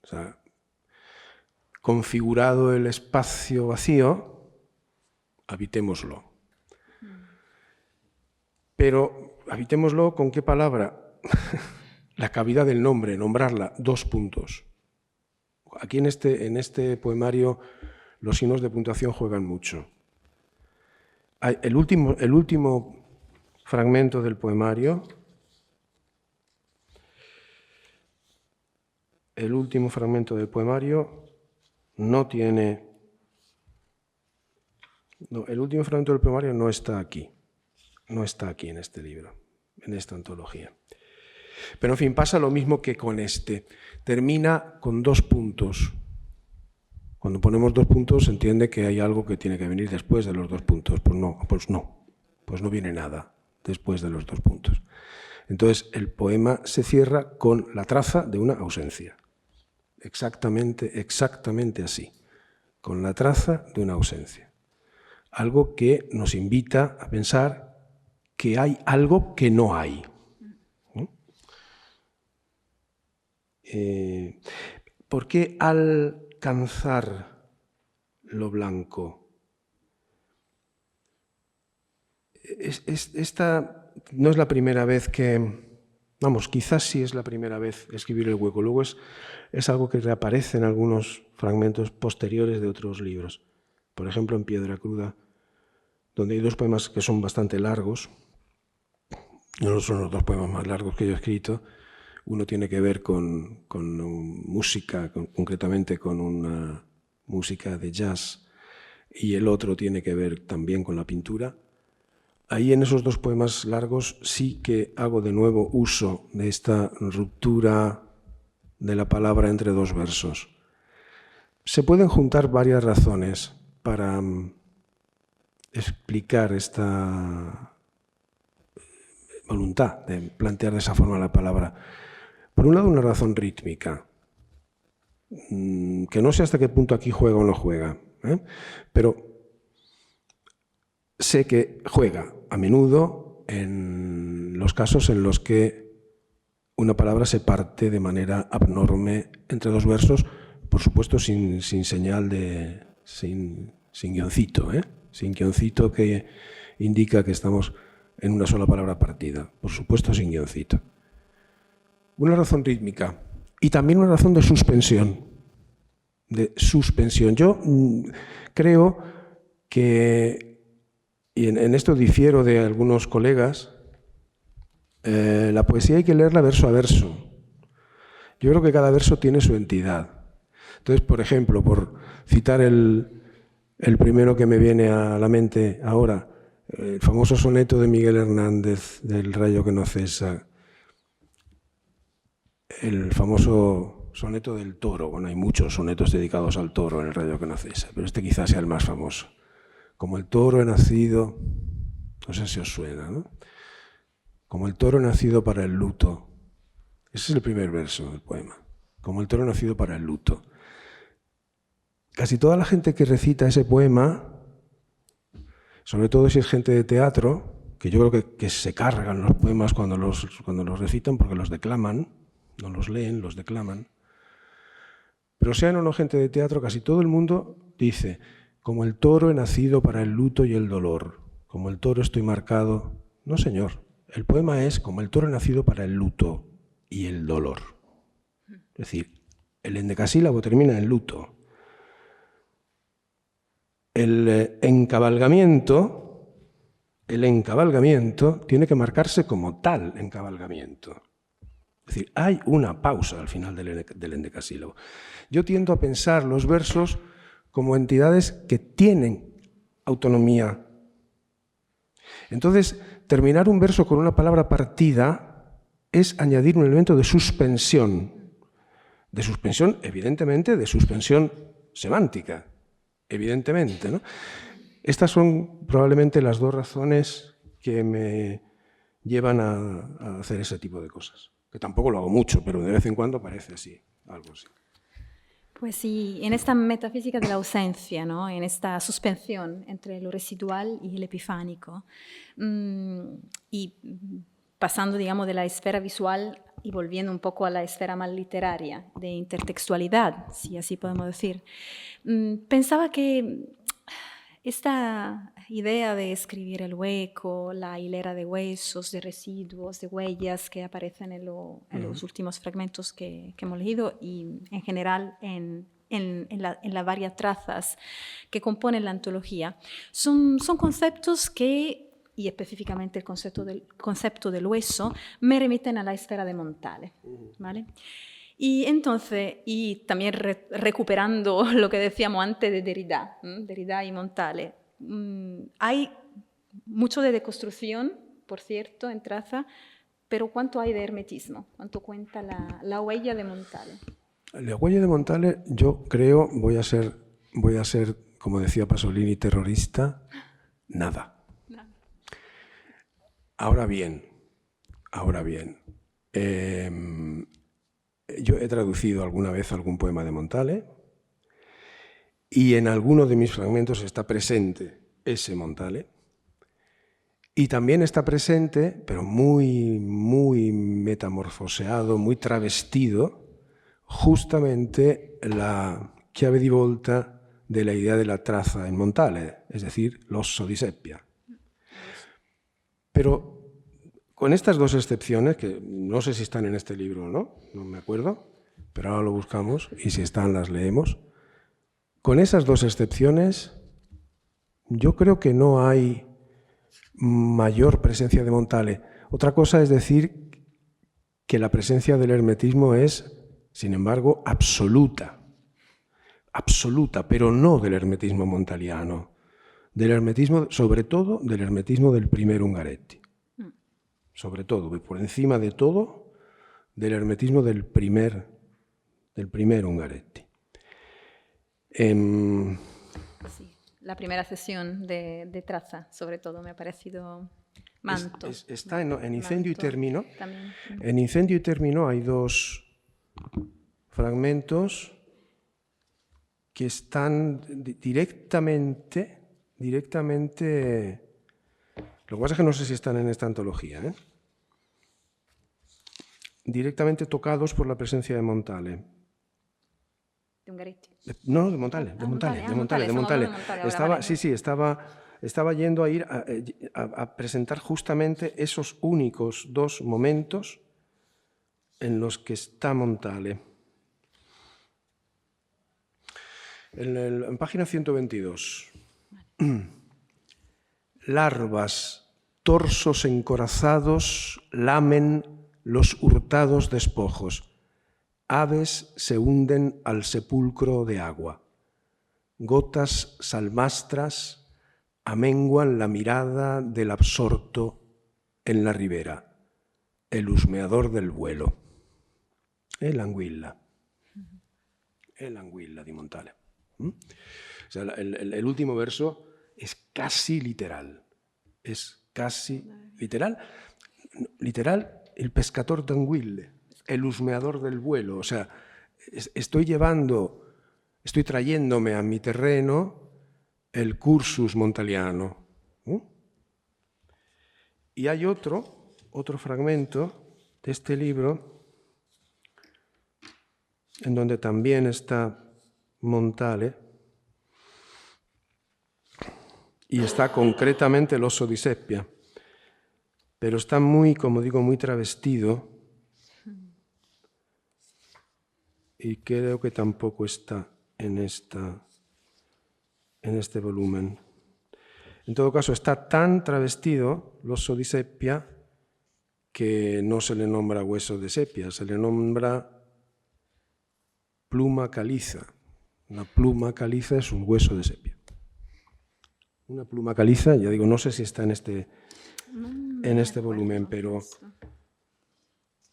O sea, configurado el espacio vacío, habitémoslo. Pero, ¿habitémoslo con qué palabra? La cavidad del nombre, nombrarla, 2 puntos. Aquí en este poemario los signos de puntuación juegan mucho. El último fragmento del poemario, no tiene... No, el último fragmento del poemario no está aquí. No está aquí en este libro, en esta antología. Pero, en fin, pasa lo mismo que con este. Termina con 2 puntos. Cuando ponemos 2 puntos se entiende que hay algo que tiene que venir después de los 2 puntos. Pues no viene nada después de los 2 puntos. Entonces, el poema se cierra con la traza de una ausencia. Exactamente así, con la traza de una ausencia. Algo que nos invita a pensar que hay algo que no hay. ¿Por qué alcanzar lo blanco? Esta no es la primera vez que... Vamos, quizás sí es la primera vez Escribir el hueco. Luego es algo que reaparece en algunos fragmentos posteriores de otros libros. Por ejemplo, en Piedra Cruda, donde hay 2 poemas que son bastante largos. No son los 2 poemas más largos que yo he escrito. Uno tiene que ver con música, concretamente con una música de jazz y el otro tiene que ver también con la pintura. Ahí en esos dos poemas largos sí que hago de nuevo uso de esta ruptura de la palabra entre dos versos. Se pueden juntar varias razones para explicar esta voluntad de plantear de esa forma la palabra. Por un lado, una razón rítmica, que no sé hasta qué punto aquí juega o no juega, pero sé que juega a menudo en los casos en los que una palabra se parte de manera abnorme entre dos versos, por supuesto sin señal de... sin guioncito, sin guioncito que indica que estamos en una sola palabra partida, por supuesto sin guioncito. Una razón rítmica y también una razón de suspensión. Yo creo que, y en esto difiero de algunos colegas, la poesía hay que leerla verso a verso. Yo creo que cada verso tiene su entidad. Entonces, por ejemplo, por citar el primero que me viene a la mente ahora, el famoso soneto de Miguel Hernández del Rayo que no cesa, el famoso soneto del toro. Bueno, hay muchos sonetos dedicados al toro en el Rayo que no cesa, pero este quizás sea el más famoso. Como el toro he nacido, no sé si os suena, ¿no? Como el toro he nacido para el luto. Ese es el primer verso del poema. Como el toro he nacido para el luto. Casi toda la gente que recita ese poema, sobre todo si es gente de teatro, que yo creo que se cargan los poemas cuando los recitan porque los declaman, no los leen, los declaman. Pero sean o no gente de teatro, casi todo el mundo dice, como el toro he nacido para el luto y el dolor, como el toro estoy marcado. No, señor, el poema es como el toro he nacido para el luto y el dolor. Es decir, el endecasílabo termina en luto. El encabalgamiento tiene que marcarse como tal encabalgamiento. Es decir, hay una pausa al final del endecasílabo. Yo tiendo a pensar los versos como entidades que tienen autonomía. Entonces, terminar un verso con una palabra partida es añadir un elemento de suspensión. De suspensión, evidentemente, de suspensión semántica. Evidentemente, ¿no? Estas son probablemente las dos razones que me llevan a hacer ese tipo de cosas. Que tampoco lo hago mucho, pero de vez en cuando parece así, algo así. Pues sí, en esta metafísica de la ausencia, ¿no? En esta suspensión entre lo residual y el epifánico, y pasando, digamos, de la esfera visual y volviendo un poco a la esfera más literaria, de intertextualidad, si así podemos decir, pensaba que esta idea de escribir el hueco, la hilera de huesos, de residuos, de huellas que aparecen en los últimos fragmentos que hemos leído y en general en las varias trazas que componen la antología, son conceptos que, y específicamente el concepto del hueso, me remiten a la esfera de Montale, ¿vale? Y entonces, y también recuperando lo que decíamos antes de Derrida y Montale, hay mucho de deconstrucción, por cierto, en traza, pero ¿cuánto hay de hermetismo? ¿Cuánto cuenta la huella de Montale? La huella de Montale, yo creo, voy a ser, como decía Pasolini, terrorista, nada. Ahora bien, yo he traducido alguna vez algún poema de Montale y en alguno de mis fragmentos está presente ese Montale y también está presente, pero muy, muy metamorfoseado, muy travestido, justamente la chiave di volta de la idea de la traza en Montale, es decir, l'osso di seppia. Pero con estas dos excepciones, que no sé si están en este libro o no me acuerdo, pero ahora lo buscamos y si están las leemos. Con esas dos excepciones, yo creo que no hay mayor presencia de Montale. Otra cosa es decir que la presencia del hermetismo es, sin embargo, absoluta. absoluta, pero no del hermetismo montaliano, del hermetismo, sobre todo del hermetismo del primer Ungaretti. Sobre todo, por encima de todo, del hermetismo del primer Ungaretti. Sí, la primera sesión de traza, sobre todo, me ha parecido manto. Está en Incendio y Término. También. En Incendio y Término hay dos fragmentos que están directamente, lo que pasa es que no sé si están en esta antología, directamente tocados por la presencia de Montale. ¿De Ungaretti? No, de Montale. Estaba yendo a ir a presentar justamente esos únicos dos momentos en los que está Montale. En página 122. Larvas, torsos encorazados, lamen los hurtados despojos. Aves se hunden al sepulcro de agua. Gotas salmastras amenguan la mirada del absorto en la ribera. El husmeador del vuelo. El anguilla di Montale. O sea, el último verso es casi literal. Literal, el pescador d'anguille, el husmeador del vuelo. O sea, estoy trayéndome a mi terreno el cursus montaliano. Y hay otro fragmento de este libro en donde también está Montale y está concretamente el oso di Seppia, pero está muy, como digo, muy travestido y creo que tampoco está en este volumen. En todo caso, está tan travestido el oso di Seppia que no se le nombra hueso de sepia, se le nombra pluma caliza. Una pluma caliza es un hueso de sepia. Una pluma caliza, ya digo, no sé si está en este volumen, pero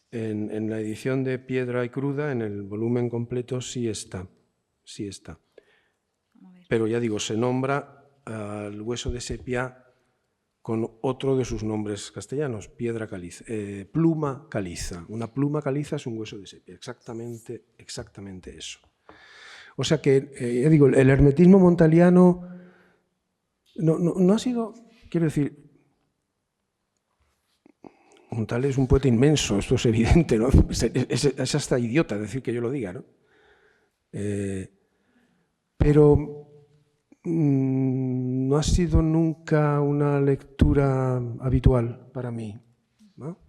en la edición de Piedra y Cruda, en el volumen completo, sí está. Pero ya digo, se nombra al hueso de sepia con otro de sus nombres castellanos, pluma caliza. Una pluma caliza es un hueso de sepia, exactamente eso. O sea que, ya digo, el hermetismo montaliano no ha sido, quiero decir, Montale es un poeta inmenso, esto es evidente, ¿no? Es hasta idiota decir que yo lo diga, ¿no? Pero no ha sido nunca una lectura habitual para mí, ¿no?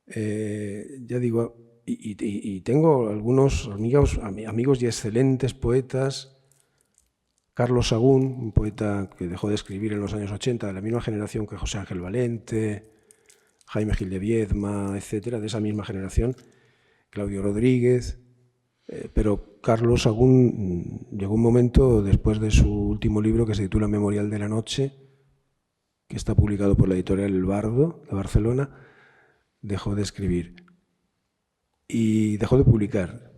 Ya digo, y tengo algunos amigos y excelentes poetas. Carlos Sagún, un poeta que dejó de escribir en los años 80, de la misma generación que José Ángel Valente, Jaime Gil de Viedma, etcétera, de esa misma generación, Claudio Rodríguez, pero Carlos Sagún llegó un momento, después de su último libro que se titula Memorial de la Noche, que está publicado por la editorial El Bardo, de Barcelona, dejó de escribir y dejó de publicar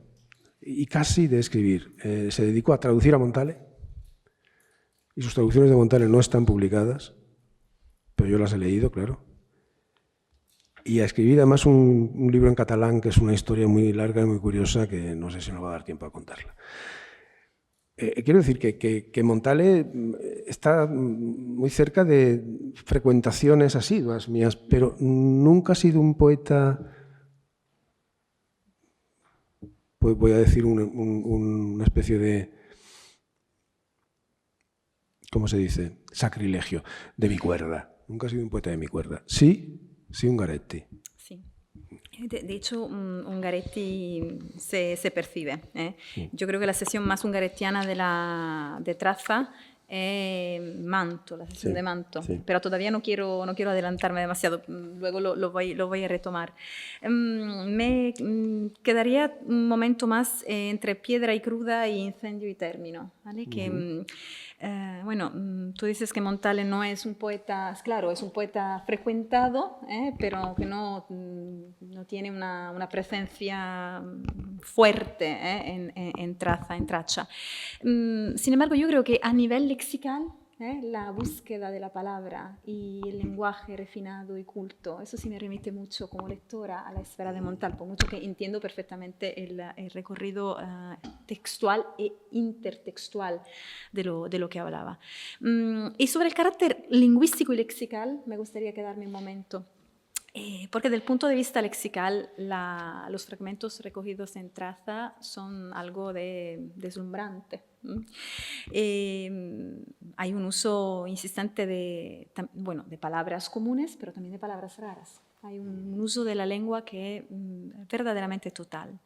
y casi de escribir. Se dedicó a traducir a Montale y sus traducciones de Montale no están publicadas, pero yo las he leído, claro. Y a escribir además un libro en catalán que es una historia muy larga y muy curiosa que no sé si nos va a dar tiempo a contarla. Quiero decir que Montale está muy cerca de frecuentaciones asiduas mías, pero nunca ha sido un poeta, pues voy a decir una especie de, ¿cómo se dice? Sacrilegio, de mi cuerda. Nunca ha sido un poeta de mi cuerda. Sí, Ungaretti. Sí. De hecho, Ungaretti se percibe. Sí. Yo creo que la sesión más ungarettiana de traza Manto, la sesión Sí, de Manto, sí. pero todavía no quiero adelantarme demasiado, luego lo voy a retomar. Me quedaría un momento más entre Piedra y Cruda y Incendio y Término, ¿vale? Que, bueno, tú dices que Montale no es un poeta, claro, es un poeta frecuentado, pero que no tiene una presencia fuerte en Tracha. Sin embargo, yo creo que a nivel lexical, la búsqueda de la palabra y el lenguaje refinado y culto, eso sí me remite mucho como lectora a la esfera de Montal, por mucho que entiendo perfectamente el recorrido textual e intertextual de lo que hablaba. Y sobre el carácter lingüístico y lexical me gustaría quedarme un momento. Porque desde el punto de vista lexical, los fragmentos recogidos en Traza son algo deslumbrante. Hay un uso insistente de palabras comunes, pero también de palabras raras. Hay un uso de la lengua que es verdaderamente total.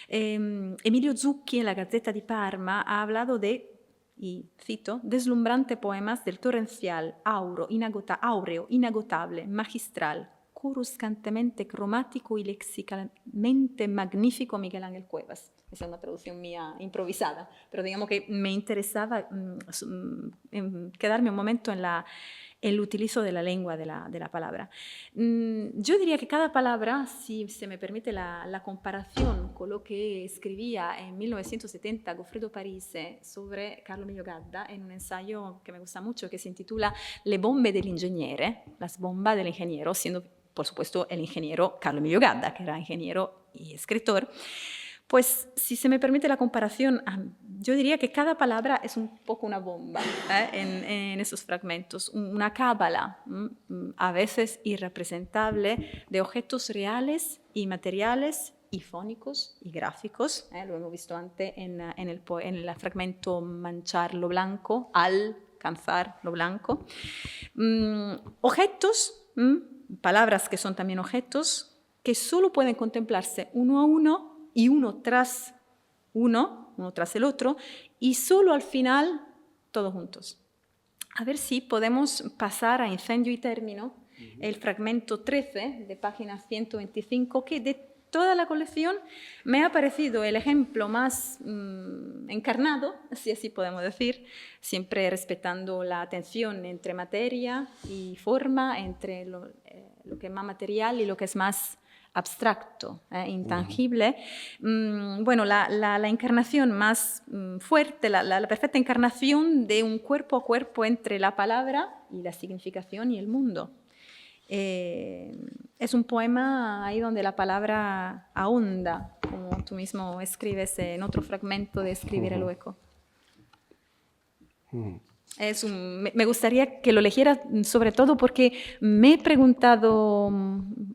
Emilio Zucchi en la Gazzetta di Parma ha hablado de, y cito, deslumbrante poemas del torrencial, áureo, inagotable, magistral, coruscantemente cromático y lexicalmente magnífico Miguel Ángel Cuevas. Esa es una traducción mía improvisada, pero digamos que me interesaba quedarme un momento en el utilizo de la lengua de la palabra. Yo diría que cada palabra, si se me permite la comparación con lo que escribía en 1970 Goffredo Parise sobre Carlo Emilio Gadda en un ensayo que me gusta mucho que se intitula Le bombe dell'ingegnere, las bombas del ingeniero, siendo por supuesto el ingeniero Carlo Emilio Gadda, que era ingeniero y escritor. Pues, si se me permite la comparación, yo diría que cada palabra es un poco una bomba en esos fragmentos, una cábala, a veces irrepresentable, de objetos reales y materiales y fónicos y gráficos. Lo hemos visto antes en el fragmento manchar lo blanco, alcanzar lo blanco. Objetos, palabras que son también objetos, que solo pueden contemplarse uno a uno y uno tras el otro, y solo al final, todos juntos. A ver si podemos pasar a Incendio y Término, el fragmento 13 de página 125, que de toda la colección me ha parecido el ejemplo más encarnado, si así podemos decir, siempre respetando la tensión entre materia y forma, entre lo que es más material y lo que es más abstracto, intangible. Bueno, la encarnación más fuerte, la perfecta encarnación de un cuerpo a cuerpo entre la palabra y la significación y el mundo. Es un poema ahí donde la palabra ahonda, como tú mismo escribes en otro fragmento de Escribir el hueco. Me gustaría que lo leyera, sobre todo porque me he preguntado,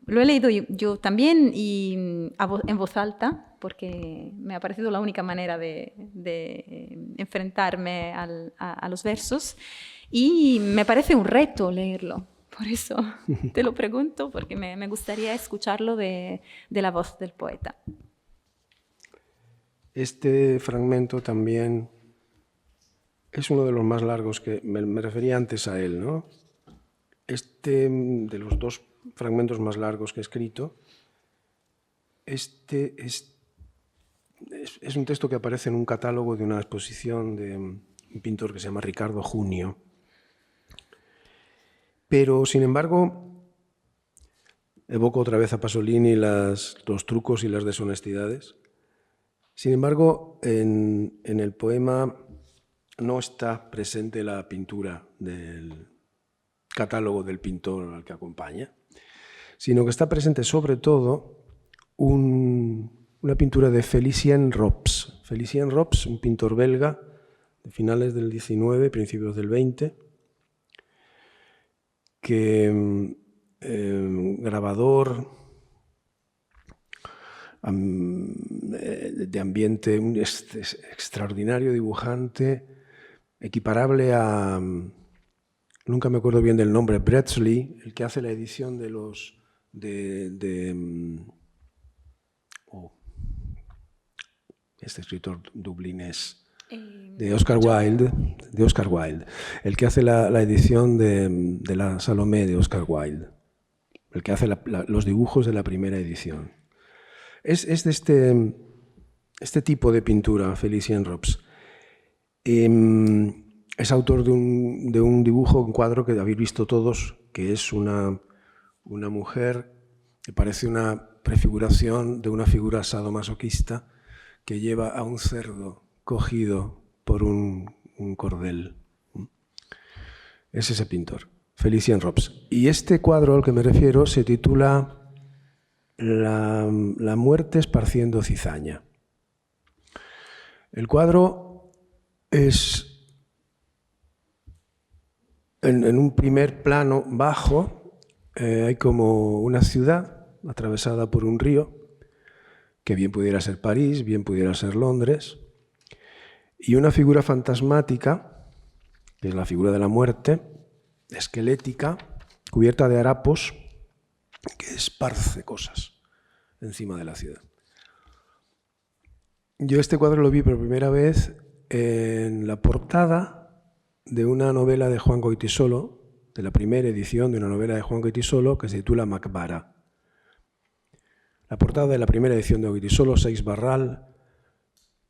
lo he leído yo también y en voz alta, porque me ha parecido la única manera de enfrentarme a los versos, y me parece un reto leerlo. Por eso te lo pregunto, porque me gustaría escucharlo de la voz del poeta. Este fragmento también es uno de los más largos, que me refería antes a él, ¿no? De los dos fragmentos más largos que he escrito, es un texto que aparece en un catálogo de una exposición de un pintor que se llama Ricardo Junio. Pero, sin embargo, evoco otra vez a Pasolini los trucos y las deshonestidades. Sin embargo, en el poema no está presente la pintura del catálogo del pintor al que acompaña, sino que está presente sobre todo una pintura de Félicien Rops. Félicien Rops, un pintor belga de finales del XIX, principios del XX, grabador de ambiente, un extraordinario dibujante, equiparable a, nunca me acuerdo bien del nombre, Bretzley, el que hace la edición de los este escritor dublinés, de Oscar Wilde, el que hace la edición de la Salomé de Oscar Wilde, el que hace los dibujos de la primera edición. Es de este tipo de pintura, Felicien Rops. Es autor de un dibujo, un cuadro que habéis visto todos, que es una mujer que parece una prefiguración de una figura sadomasoquista que lleva a un cerdo cogido por un cordel. Es ese pintor, Felicien Rops. Y este cuadro al que me refiero se titula La muerte esparciendo cizaña. El cuadro es, en un primer plano bajo, hay como una ciudad atravesada por un río, que bien pudiera ser París, bien pudiera ser Londres, y una figura fantasmática, que es la figura de la muerte, esquelética, cubierta de harapos, que esparce cosas encima de la ciudad. Yo este cuadro lo vi por primera vez en la portada de una novela de Juan Goytisolo, de la primera edición de una novela de Juan Goytisolo que se titula Macbara. La portada de la primera edición de Goytisolo, Seix Barral,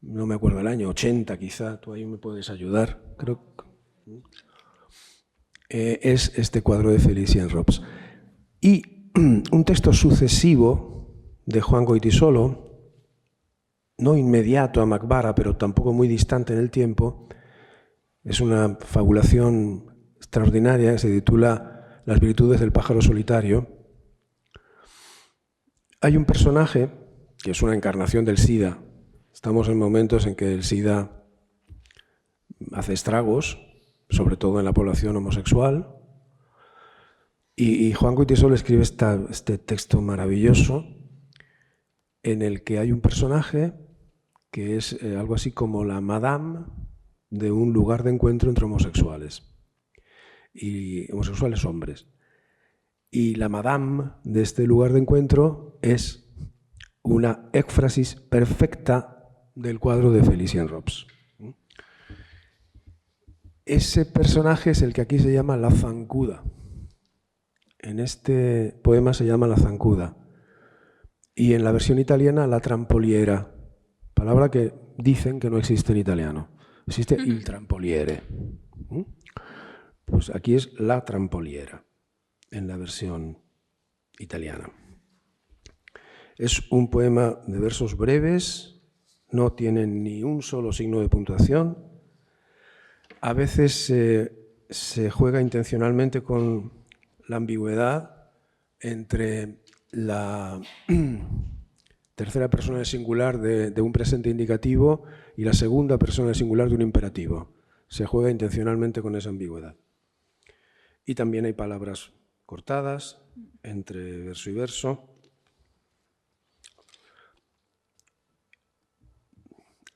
no me acuerdo el año, 80 quizá, tú ahí me puedes ayudar, creo. Es este cuadro de Felicien Rops. Y un texto sucesivo de Juan Goytisolo, no inmediato a Macbara, pero tampoco muy distante en el tiempo, es una fabulación extraordinaria que se titula Las virtudes del pájaro solitario. Hay un personaje que es una encarnación del SIDA. Estamos en momentos en que el SIDA hace estragos, sobre todo en la población homosexual. Y Juan Goytisolo escribe este texto maravilloso en el que hay un personaje que es algo así como la madame de un lugar de encuentro entre homosexuales, y homosexuales hombres. Y la madame de este lugar de encuentro es una éfrasis perfecta del cuadro de Felicien Rops. Ese personaje es el que aquí se llama la zancuda. En este poema se llama la zancuda. Y en la versión italiana la trampoliera, palabra que dicen que no existe en italiano. Existe il trampoliere. Pues aquí es la trampoliera, en la versión italiana. Es un poema de versos breves, no tienen ni un solo signo de puntuación. A veces se juega intencionalmente con la ambigüedad entre la tercera persona del singular de un presente indicativo y la segunda persona del singular de un imperativo. Se juega intencionalmente con esa ambigüedad. Y también hay palabras cortadas entre verso y verso.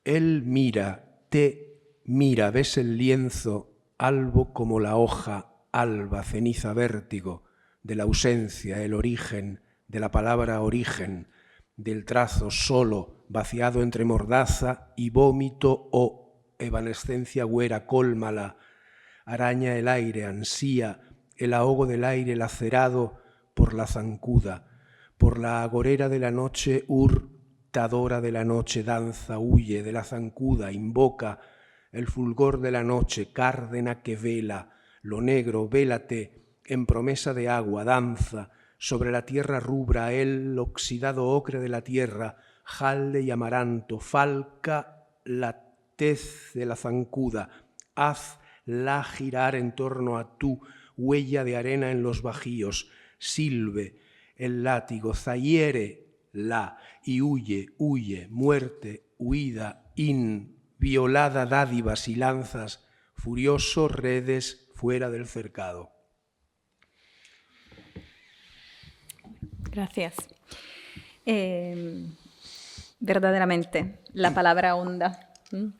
Él mira, te mira, ves el lienzo, albo como la hoja, alba, ceniza, vértigo, de la ausencia, el origen, de la palabra origen, del trazo solo, vaciado entre mordaza y vómito o evanescencia güera, cólmala, araña el aire, ansía, el ahogo del aire lacerado por la zancuda, por la agorera de la noche, hurtadora de la noche, danza, huye de la zancuda, invoca el fulgor de la noche, cárdena que vela, lo negro, vélate, en promesa de agua, danza, sobre la tierra rubra, el oxidado ocre de la tierra, jalde y amaranto, falca la tez de la zancuda, hazla girar en torno a tu huella de arena en los bajíos, silbe el látigo, zahiere la y huye, huye, muerte, huida, violada dádivas y lanzas, furioso redes fuera del cercado. Gracias. Verdaderamente, la palabra honda.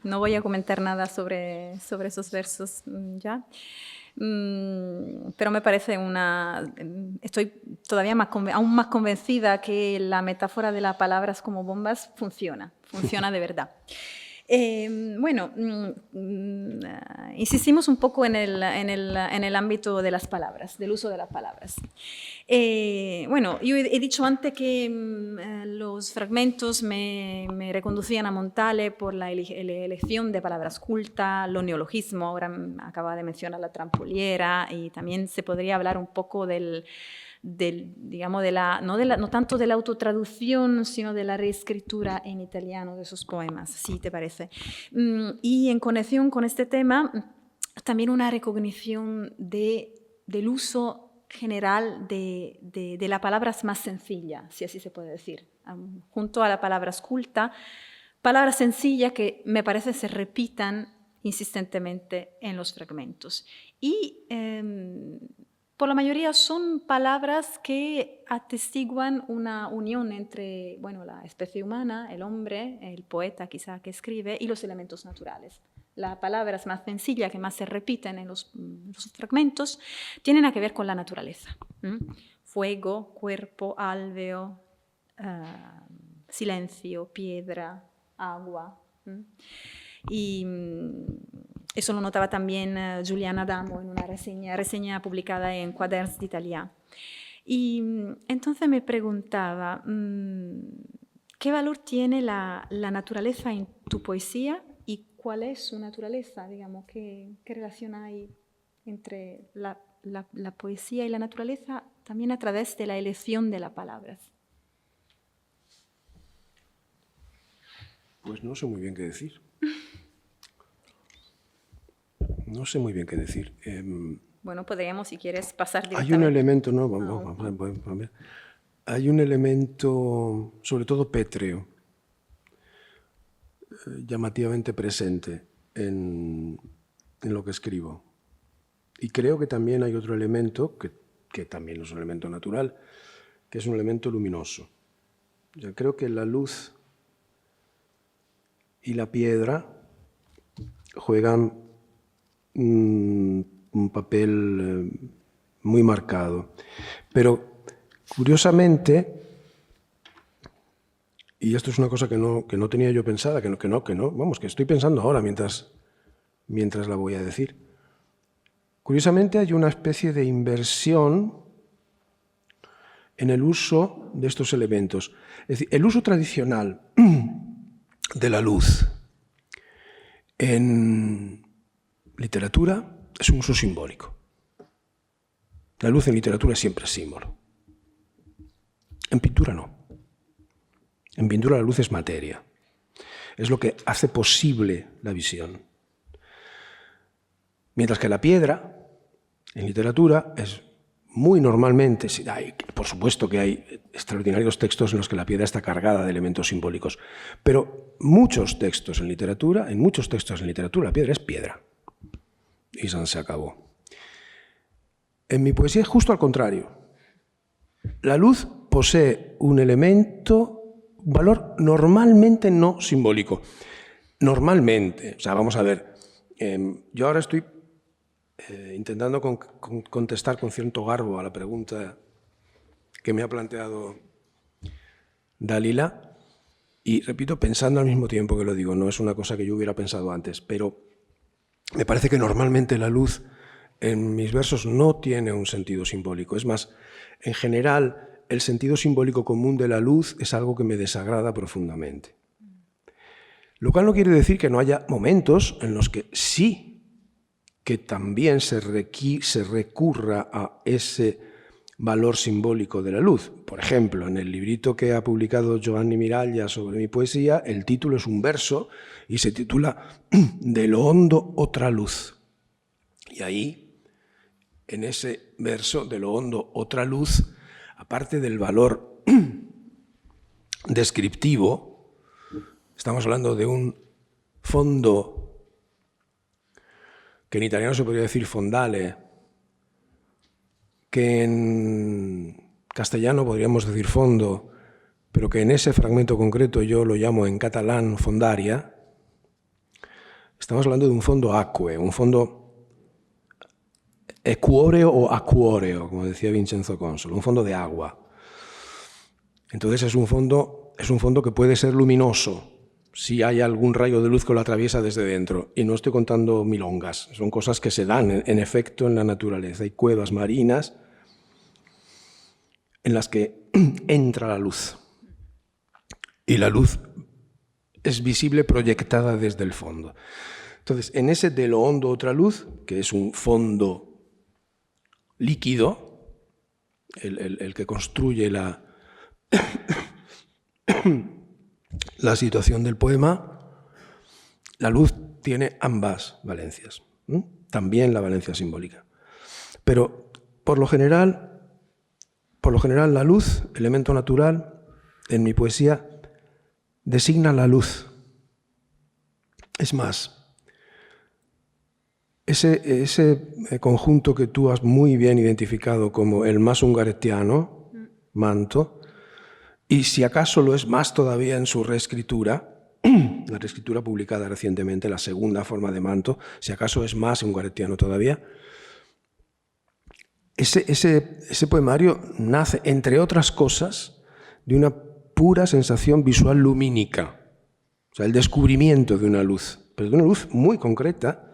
No voy a comentar nada sobre esos versos ya, pero me parece estoy todavía aún más convencida que la metáfora de las palabras como bombas funciona de verdad. Insistimos un poco en el ámbito de las palabras, del uso de las palabras. Yo he dicho antes que los fragmentos me reconducían a Montale por la elección de palabras cultas, los neologismos, ahora acaba de mencionar la trampoliera, y también se podría hablar un poco no tanto de la autotraducción, sino de la reescritura en italiano de sus poemas, si te parece. Y en conexión con este tema, también una recognición del uso general de las palabras más sencillas, si así se puede decir, junto a las palabras cultas, palabras sencillas que me parece se repitan insistentemente en los fragmentos. Y por la mayoría son palabras que atestiguan una unión entre la especie humana, el hombre, el poeta quizá que escribe, y los elementos naturales. Las palabras más sencillas que más se repiten en los fragmentos tienen que ver con la naturaleza. Fuego, cuerpo, alveo, silencio, piedra, agua. Y eso lo notaba también Giuliana Adamo en una reseña publicada en Quaderns d'Italia. Y entonces me preguntaba, ¿qué valor tiene la naturaleza en tu poesía y cuál es su naturaleza? Digamos, ¿qué relación hay entre la poesía y la naturaleza también a través de la elección de las palabras? Pues no sé muy bien qué decir. No sé muy bien qué decir. Podríamos, si quieres, pasar directamente. Hay un elemento, no, vamos a ver. Hay un elemento, sobre todo pétreo, llamativamente presente en lo que escribo. Y creo que también hay otro elemento, que también es un elemento natural, que es un elemento luminoso. Yo creo que la luz y la piedra juegan un papel muy marcado. Pero, curiosamente, y esto es una cosa que no tenía yo pensada, que estoy pensando ahora mientras la voy a decir. Curiosamente hay una especie de inversión en el uso de estos elementos. Es decir, el uso tradicional de la luz en literatura es un uso simbólico. La luz en literatura siempre es símbolo. En pintura no. En pintura la luz es materia. Es lo que hace posible la visión. Mientras que la piedra, en literatura, es muy normalmente, por supuesto que hay extraordinarios textos en los que la piedra está cargada de elementos simbólicos, pero en muchos textos en literatura, la piedra es piedra. Y se acabó. En mi poesía es justo al contrario. La luz posee un valor normalmente no simbólico. Normalmente, vamos a ver, yo ahora estoy intentando contestar con cierto garbo a la pregunta que me ha planteado Dalila, y repito, pensando al mismo tiempo que lo digo, no es una cosa que yo hubiera pensado antes, pero me parece que normalmente la luz en mis versos no tiene un sentido simbólico. Es más, en general, el sentido simbólico común de la luz es algo que me desagrada profundamente. Lo cual no quiere decir que no haya momentos en los que sí, que también se recurra a ese valor simbólico de la luz. Por ejemplo, en el librito que ha publicado Giovanni Miraglia sobre mi poesía, el título es un verso y se titula De lo hondo otra luz. Y ahí, en ese verso, de lo hondo otra luz, aparte del valor descriptivo, estamos hablando de un fondo que en italiano se podría decir fondale, que en castellano podríamos decir fondo, pero que en ese fragmento concreto yo lo llamo en catalán fondaria. Estamos hablando de un fondo acque, un fondo equoreo o acuoreo, como decía Vincenzo Consolo, un fondo de agua. Entonces es un fondo que puede ser luminoso, si hay algún rayo de luz que lo atraviesa desde dentro. Y no estoy contando milongas, son cosas que se dan en efecto en la naturaleza. Hay cuevas marinas en las que entra la luz. Y la luz es visible proyectada desde el fondo. Entonces, en ese de lo hondo otra luz, que es un fondo líquido, el que construye la situación del poema, la luz tiene ambas valencias, también la valencia simbólica. Pero por lo general la luz, elemento natural, en mi poesía, designa la luz. Es más, ese conjunto que tú has muy bien identificado como el más ungaretiano, manto, y si acaso lo es más todavía en su reescritura, la reescritura publicada recientemente, la segunda forma de manto, si acaso es más ungaretiano todavía, ese poemario nace, entre otras cosas, de una pura sensación visual lumínica, o sea, el descubrimiento de una luz, pero de una luz muy concreta,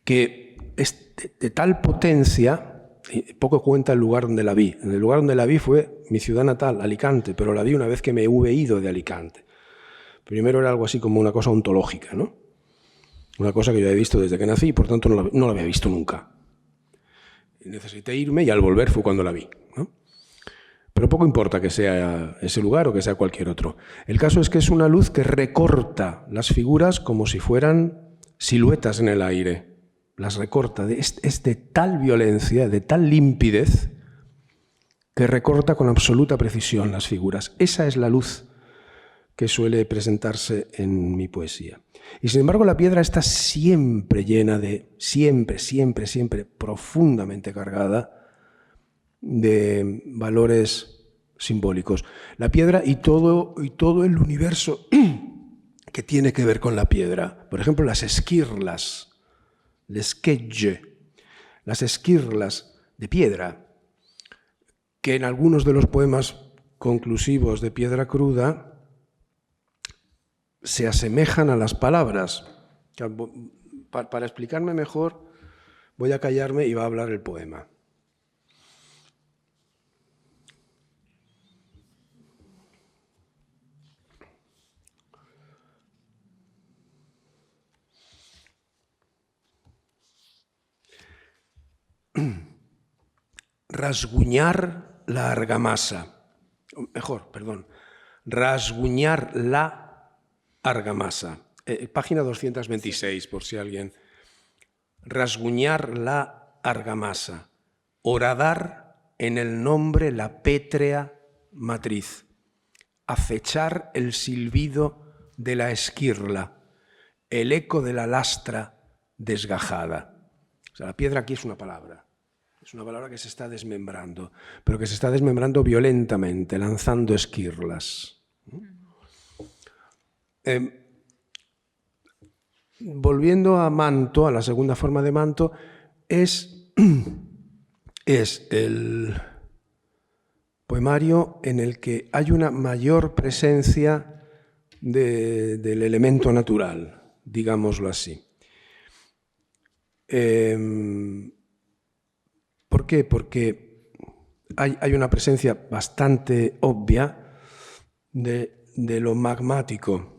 que es de tal potencia, y poco cuenta el lugar donde la vi. En el lugar donde la vi fue mi ciudad natal, Alicante, pero la vi una vez que me hube ido de Alicante. Primero era algo así como una cosa ontológica, ¿no? Una cosa que yo había visto desde que nací y por tanto no la había visto nunca. Necesité irme y al volver fue cuando la vi, ¿no? Pero poco importa que sea ese lugar o que sea cualquier otro. El caso es que es una luz que recorta las figuras como si fueran siluetas en el aire. Las recorta, es de tal violencia, de tal limpidez, que recorta con absoluta precisión las figuras. Esa es la luz que suele presentarse en mi poesía. Y sin embargo la piedra está siempre llena de, siempre, profundamente cargada de valores simbólicos. La piedra y todo el universo que tiene que ver con la piedra. Por ejemplo, las esquirlas, las esquirlas de piedra, que en algunos de los poemas conclusivos de Piedra Cruda se asemejan a las palabras. Para explicarme mejor, voy a callarme y va a hablar el poema. Rasguñar la argamasa. Rasguñar la argamasa. Página 226, por si alguien. Rasguñar la argamasa. Horadar en el nombre la pétrea matriz. Acechar el silbido de la esquirla. El eco de la lastra desgajada. O sea, la piedra aquí es una palabra. Es una palabra que se está desmembrando, pero que se está desmembrando violentamente, lanzando esquirlas. Volviendo a manto, a la segunda forma de manto, es el poemario en el que hay una mayor presencia del elemento natural, digámoslo así. ¿Por qué? Porque hay una presencia bastante obvia de lo magmático,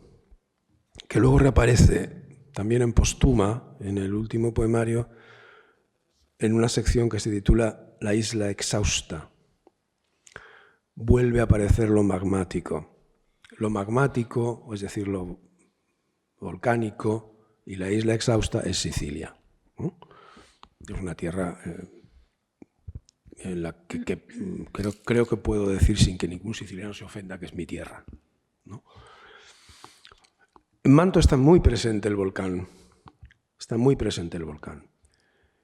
que luego reaparece también en Póstuma, en el último poemario, en una sección que se titula La isla exhausta. Vuelve a aparecer lo magmático. Lo magmático, es decir, lo volcánico, y la isla exhausta es Sicilia. Es una tierra en la que creo que puedo decir sin que ningún siciliano se ofenda que es mi tierra, ¿no? En Manto está muy presente el volcán. Está muy presente el volcán.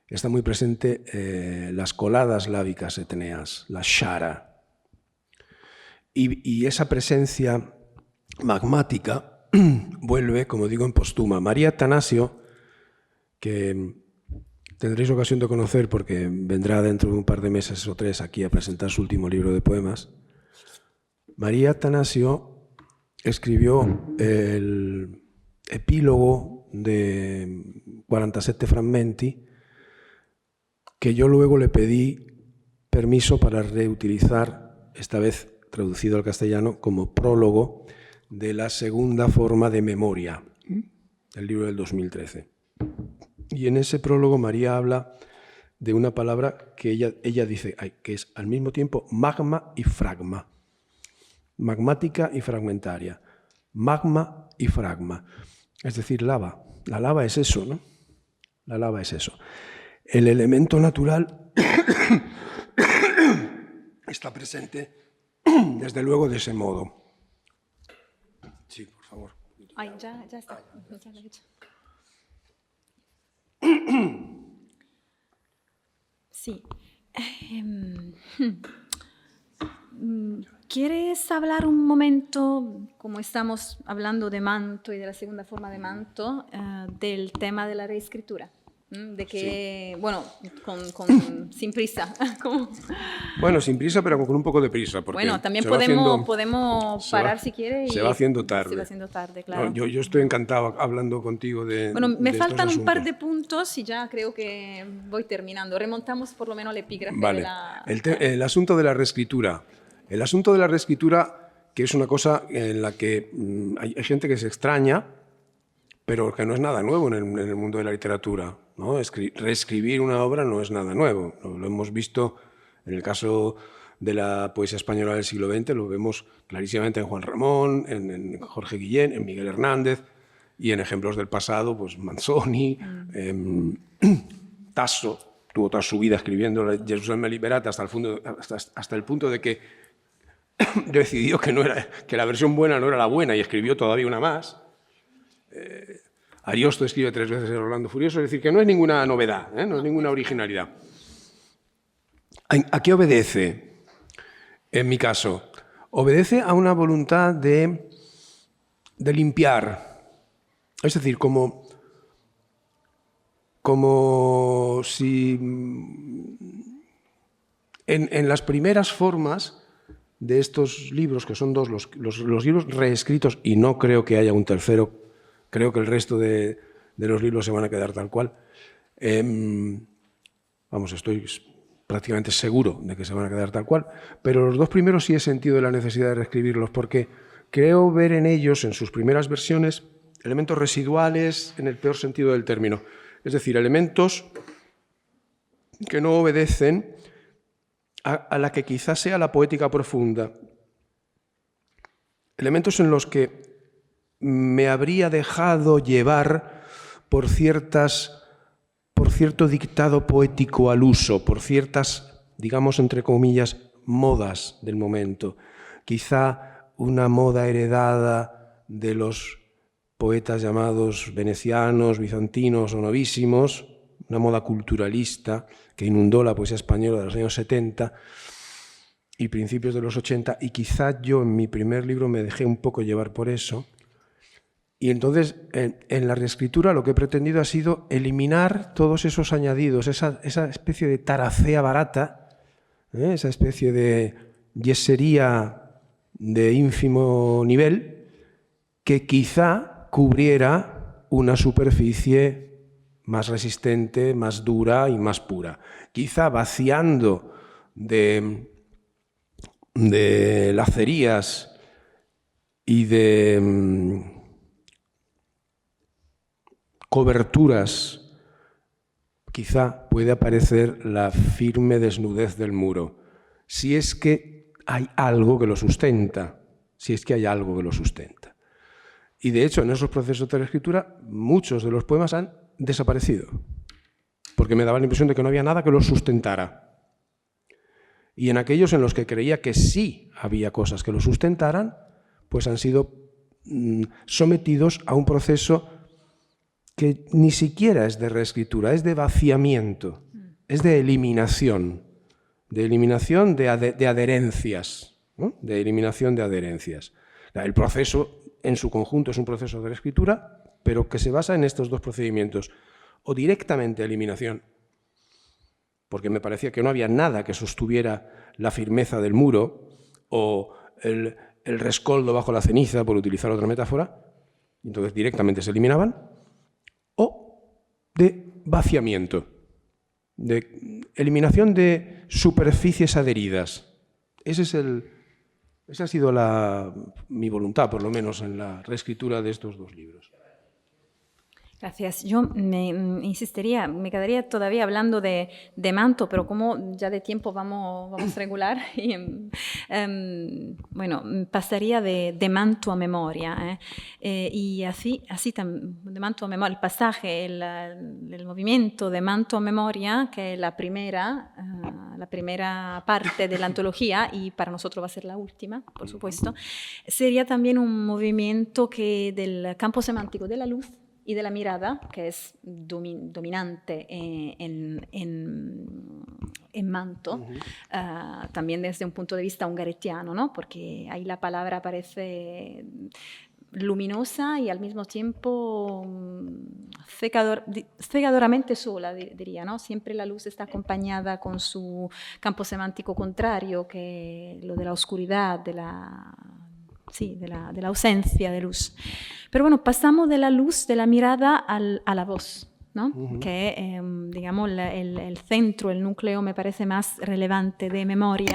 Está muy presente las coladas lábicas etneas, la Shara. Y esa presencia magmática vuelve, como digo, en Póstuma. María Atanasio, que tendréis ocasión de conocer porque vendrá dentro de un par de meses o tres aquí a presentar su último libro de poemas. María Atanasio escribió el epílogo de 47 frammenti, que yo luego le pedí permiso para reutilizar, esta vez traducido al castellano, como prólogo de la segunda forma de memoria, el libro del 2013. Y en ese prólogo María habla de una palabra que ella dice que es al mismo tiempo magma y fragma, magmática y fragmentaria, magma y fragma, es decir, lava. La lava es eso, ¿no? La lava es eso. El elemento natural está presente, desde luego, de ese modo. Sí, por favor. Ay, ya está. Ya lo he hecho. Sí. ¿Quieres hablar un momento, como estamos hablando de manto y de la segunda forma de manto, del tema de la reescritura? De que, sí. Bueno, sin prisa. Bueno, sin prisa, pero con un poco de prisa. Porque bueno, también podemos parar si quieres. Se va haciendo tarde. Se va haciendo tarde, claro. No, yo estoy encantado hablando contigo de. Bueno, me faltan un par asuntos. de puntos y ya creo que voy terminando. Remontamos por lo menos al epígrafe vale. de la. El asunto de la reescritura. El asunto de la reescritura, que es una cosa en la que hay gente que se extraña, pero que no es nada nuevo en el mundo de la literatura, ¿no? Reescribir una obra no es nada nuevo. Lo hemos visto en el caso de la poesía española del siglo XX, lo vemos clarísimamente en Juan Ramón, en Jorge Guillén, en Miguel Hernández, y en ejemplos del pasado, pues Manzoni, Tasso tuvo toda su vida escribiendo Jerusalem Liberata hasta el punto de que decidió que la versión buena no era la buena y escribió todavía una más. Ariosto escribe 3 veces el Orlando Furioso, es decir, que no es ninguna novedad, no es ninguna originalidad. ¿A qué obedece? En mi caso, obedece a una voluntad de limpiar. Es decir, como si en las primeras formas de estos libros, que son 2, los libros reescritos, y no creo que haya un tercero, creo que el resto de los libros se van a quedar tal cual. Vamos, estoy prácticamente seguro de que se van a quedar tal cual, pero los 2 primeros sí he sentido la necesidad de reescribirlos, porque creo ver en ellos, en sus primeras versiones, elementos residuales en el peor sentido del término. Es decir, elementos que no obedecen a la que quizás sea la poética profunda. Elementos en los que me habría dejado llevar por cierto dictado poético al uso, por ciertas, digamos, entre comillas, modas del momento. Quizá una moda heredada de los poetas llamados venecianos, bizantinos o novísimos, una moda culturalista que inundó la poesía española de los años 70 y principios de los 80, y quizá yo en mi primer libro me dejé un poco llevar por eso. Y entonces, en la reescritura lo que he pretendido ha sido eliminar todos esos añadidos, esa especie de taracea barata, esa especie de yesería de ínfimo nivel, que quizá cubriera una superficie más resistente, más dura y más pura. Quizá vaciando de lacerías y de coberturas, quizá puede aparecer la firme desnudez del muro, si es que hay algo que lo sustenta, Y de hecho, en esos procesos de la escritura, muchos de los poemas han desaparecido, porque me daba la impresión de que no había nada que los sustentara. Y en aquellos en los que creía que sí había cosas que los sustentaran, pues han sido sometidos a un proceso que ni siquiera es de reescritura, es de vaciamiento, es de eliminación de adherencias, ¿no? De eliminación de adherencias. El proceso en su conjunto es un proceso de reescritura, pero que se basa en estos 2 procedimientos, o directamente eliminación, porque me parecía que no había nada que sostuviera la firmeza del muro, o el rescoldo bajo la ceniza, por utilizar otra metáfora, y entonces directamente se eliminaban, o de vaciamiento, de eliminación de superficies adheridas. Esa ha sido mi voluntad, por lo menos, en la reescritura de estos dos libros. Gracias. Yo insistiría, me quedaría todavía hablando de manto, pero como ya de tiempo vamos regular, y, bueno, pasaría de manto a memoria. Y así de manto a memoria, el pasaje, el movimiento de manto a memoria, que es la primera parte de la antología, y para nosotros va a ser la última, por supuesto, sería también un movimiento del campo semántico de la luz y de la mirada, que es dominante en manto, también desde un punto de vista ungaretiano, ¿no? Porque ahí la palabra parece luminosa y al mismo tiempo cegadoramente sola, diría, ¿no? Siempre la luz está acompañada con su campo semántico contrario, que es lo de la oscuridad, de la ausencia de luz. Pero bueno, pasamos de la luz, de la mirada a la voz, ¿no? Que digamos, el centro, el núcleo me parece más relevante de memoria,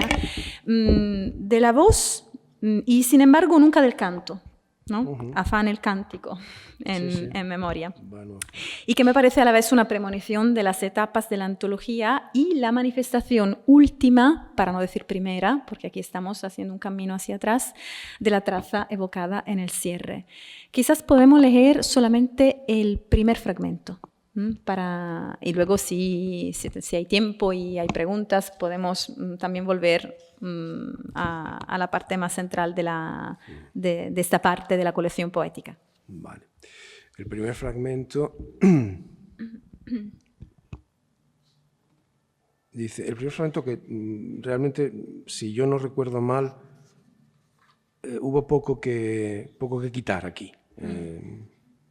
de la voz y sin embargo nunca del canto, ¿no? Afán el cántico en memoria. Bueno. Y que me parece a la vez una premonición de las etapas de la antología y la manifestación última, para no decir primera, porque aquí estamos haciendo un camino hacia atrás, de la traza evocada en el cierre. Quizás podemos leer solamente el primer fragmento, y luego si hay tiempo y hay preguntas, podemos también volver a la parte más central de esta parte de la colección poética. Vale. El primer fragmento dice, el primer fragmento que realmente, si yo no recuerdo mal, hubo poco que quitar aquí.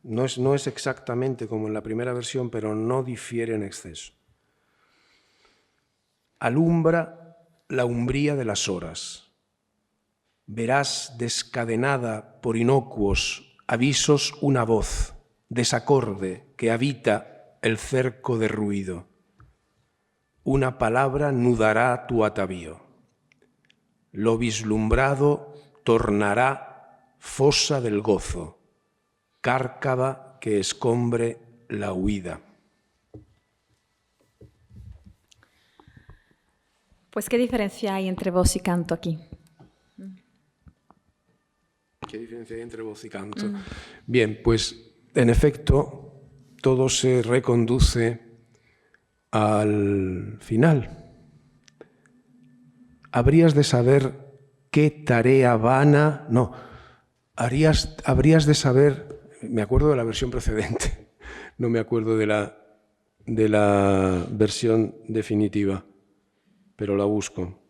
No es exactamente como en la primera versión, pero no difiere en exceso. Alumbra la umbría de las horas. Verás descadenada por inocuos avisos una voz, desacorde, que habita el cerco de ruido. Una palabra nudará tu atavío. Lo vislumbrado tornará fosa del gozo, cárcava que escombre la huida. Pues, ¿qué diferencia hay entre voz y canto aquí? ¿Qué diferencia hay entre voz y canto? Bien, pues, en efecto, todo se reconduce al final. Habrías de saber qué tarea vana... No, habrías de saber... Me acuerdo de la versión precedente, no me acuerdo de la versión definitiva, pero la busco.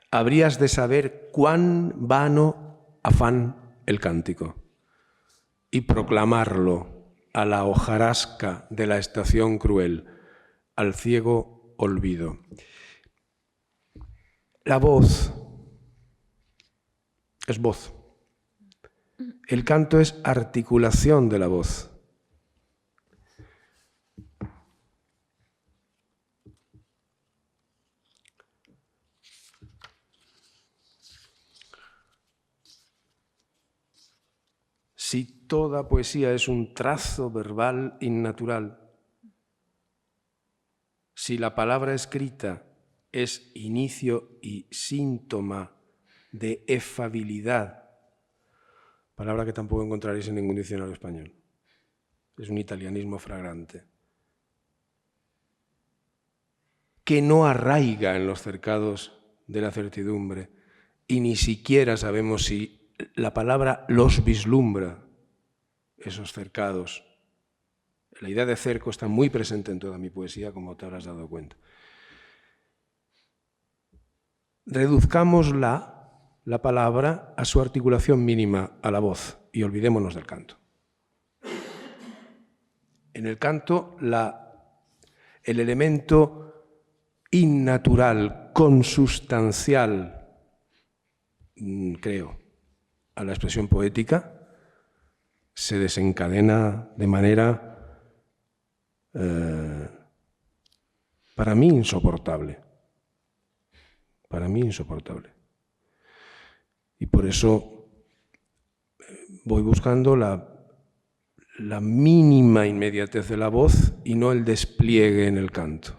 Habrías de saber cuán vano afán el cántico y proclamarlo a la hojarasca de la estación cruel, al ciego olvido. La voz es voz. El canto es articulación de la voz. Si toda poesía es un trazo verbal innatural, si la palabra escrita es inicio y síntoma de efabilidad, palabra que tampoco encontraréis en ningún diccionario español, es un italianismo fragrante, que no arraiga en los cercados de la certidumbre y ni siquiera sabemos si la palabra los vislumbra, esos cercados. La idea de cerco está muy presente en toda mi poesía, como te habrás dado cuenta. Reduzcamos la palabra a su articulación mínima, a la voz, y olvidémonos del canto. En el canto, el elemento innatural, consustancial, creo, a la expresión poética, se desencadena de manera, para mí, insoportable. Para mí, insoportable. Y por eso voy buscando la mínima inmediatez de la voz y no el despliegue en el canto.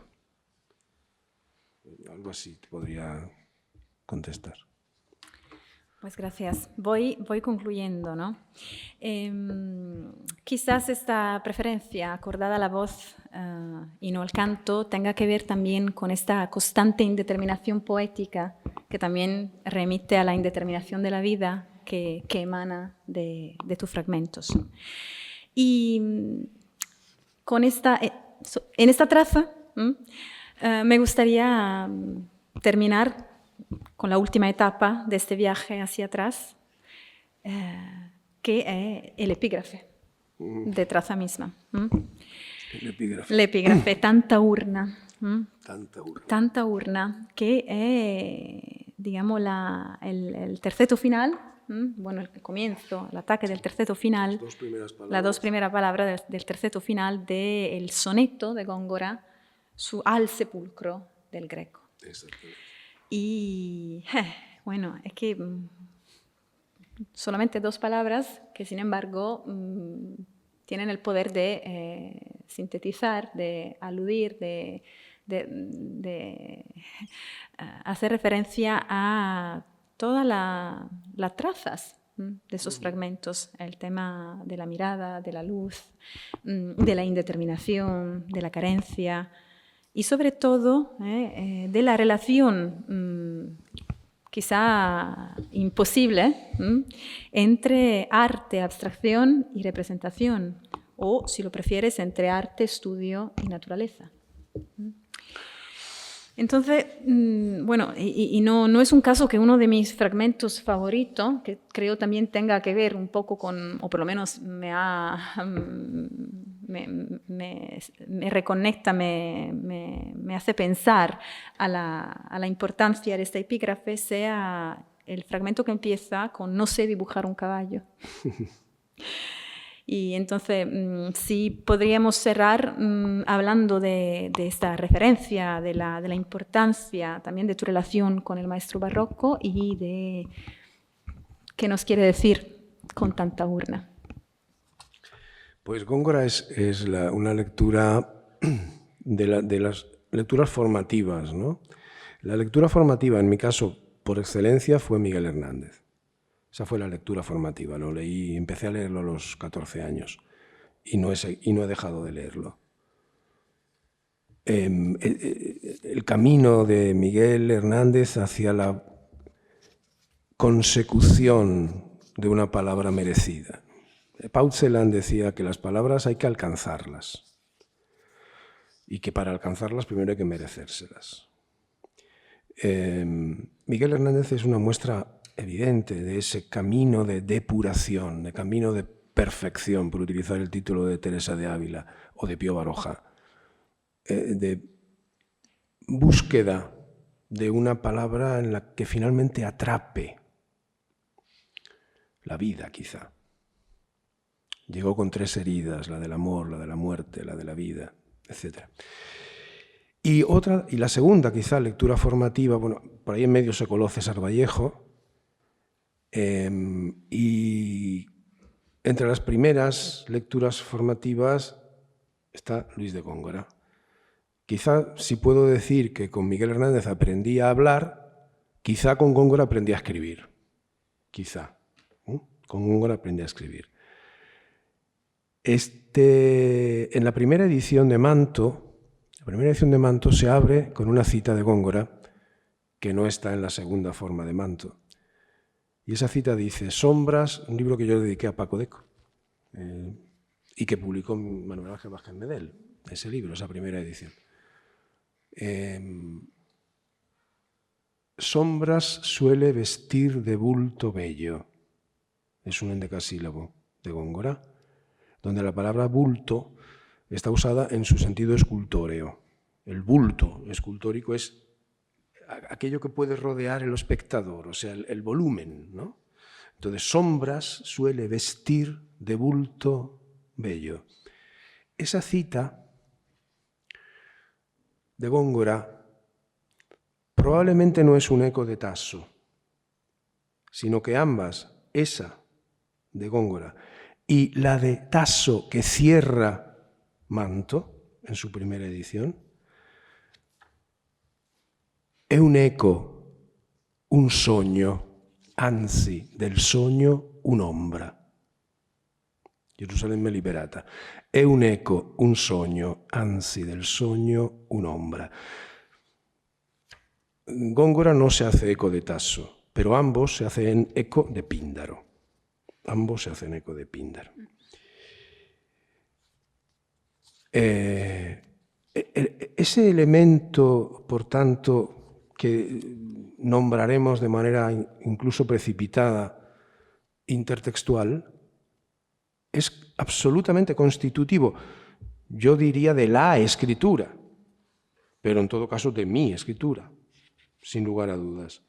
Algo así te podría contestar. Pues gracias. Voy concluyendo, ¿no? Quizás esta preferencia acordada a la voz y no al canto tenga que ver también con esta constante indeterminación poética que también remite a la indeterminación de la vida que emana de tus fragmentos. Y en esta traza me gustaría terminar con la última etapa de este viaje hacia atrás, que es el epígrafe de traza misma. El epígrafe, tanta urna. Tanta urna, que es, digamos, el terceto final, bueno, el comienzo, el ataque del terceto final, las dos primeras palabras del terceto final del soneto de Góngora al sepulcro del Greco. Y bueno, es que solamente dos palabras que sin embargo tienen el poder de sintetizar, de aludir, de hacer referencia a todas las trazas de esos fragmentos, el tema de la mirada, de la luz, de la indeterminación, de la carencia y sobre todo de la relación quizá imposible entre arte, abstracción y representación, o si lo prefieres, entre arte, estudio y naturaleza. Entonces, bueno, y no es un caso que uno de mis fragmentos favoritos, que creo también tenga que ver un poco con, o por lo menos me reconecta, me hace pensar a la importancia de esta epígrafe, sea el fragmento que empieza con "no sé dibujar un caballo". Y entonces sí podríamos cerrar hablando de esta referencia, de la importancia también de tu relación con el maestro barroco y de qué nos quiere decir con tanta urna. Pues Góngora es una lectura de las lecturas formativas, ¿no? La lectura formativa, en mi caso, por excelencia, fue Miguel Hernández. Esa fue la lectura formativa. Lo leí, empecé a leerlo a los 14 años y no he dejado de leerlo. El camino de Miguel Hernández hacia la consecución de una palabra merecida. Paul Celan decía que las palabras hay que alcanzarlas y que para alcanzarlas primero hay que merecérselas. Miguel Hernández es una muestra evidente de ese camino de depuración, de camino de perfección, por utilizar el título de Teresa de Ávila o de Pío Baroja, de búsqueda de una palabra en la que finalmente atrape la vida, quizá. Llegó con 3 heridas, la del amor, la de la muerte, la de la vida, etc. Y la segunda, quizá, lectura formativa, bueno, por ahí en medio se coló César Vallejo, y entre las primeras lecturas formativas está Luis de Góngora. Quizá, si puedo decir que con Miguel Hernández aprendí a hablar, quizá con Góngora aprendí a escribir. Quizá. Con Góngora aprendí a escribir. En la primera edición de Manto, se abre con una cita de Góngora que no está en la segunda forma de Manto. Y esa cita dice: Sombras, un libro que yo le dediqué a Paco Deco y que publicó Manuel Ángel Vázquez Medel, ese libro, esa primera edición. Sombras suele vestir de bulto bello. Es un endecasílabo de Góngora, donde la palabra bulto está usada en su sentido escultóreo. El bulto escultórico es aquello que puede rodear el espectador, o sea, el volumen, ¿no? Entonces, sombras suele vestir de bulto bello. Esa cita de Góngora probablemente no es un eco de Tasso, sino que ambas, esa de Góngora y la de Tasso que cierra Manto en su primera edición, è un eco, un sogno, anzi del sogno un'ombra. Gerusalemme liberata. È un eco, un sogno, anzi del sogno un'ombra. Góngora no se hace eco de Tasso, pero ambos se hacen eco de Píndaro. Ambos se hacen eco de Píndaro. Ese elemento, por tanto, que nombraremos de manera incluso precipitada, intertextual, es absolutamente constitutivo, yo diría, de la escritura, pero en todo caso de mi escritura, sin lugar a dudas.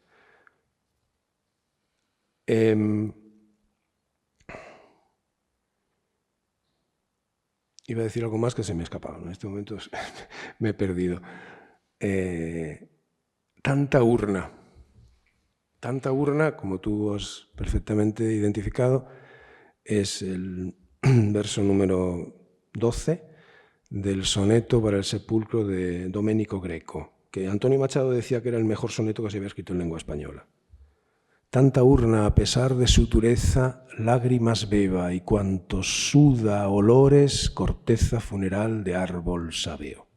Iba a decir algo más que se me ha escapado, en este momento me he perdido. Tanta urna, como tú has perfectamente identificado, es el verso número 12 del soneto para el sepulcro de Domenico Greco, que Antonio Machado decía que era el mejor soneto que se había escrito en lengua española. Tanta urna, a pesar de su dureza, lágrimas beba, y cuanto suda olores, corteza funeral de árbol sabeo.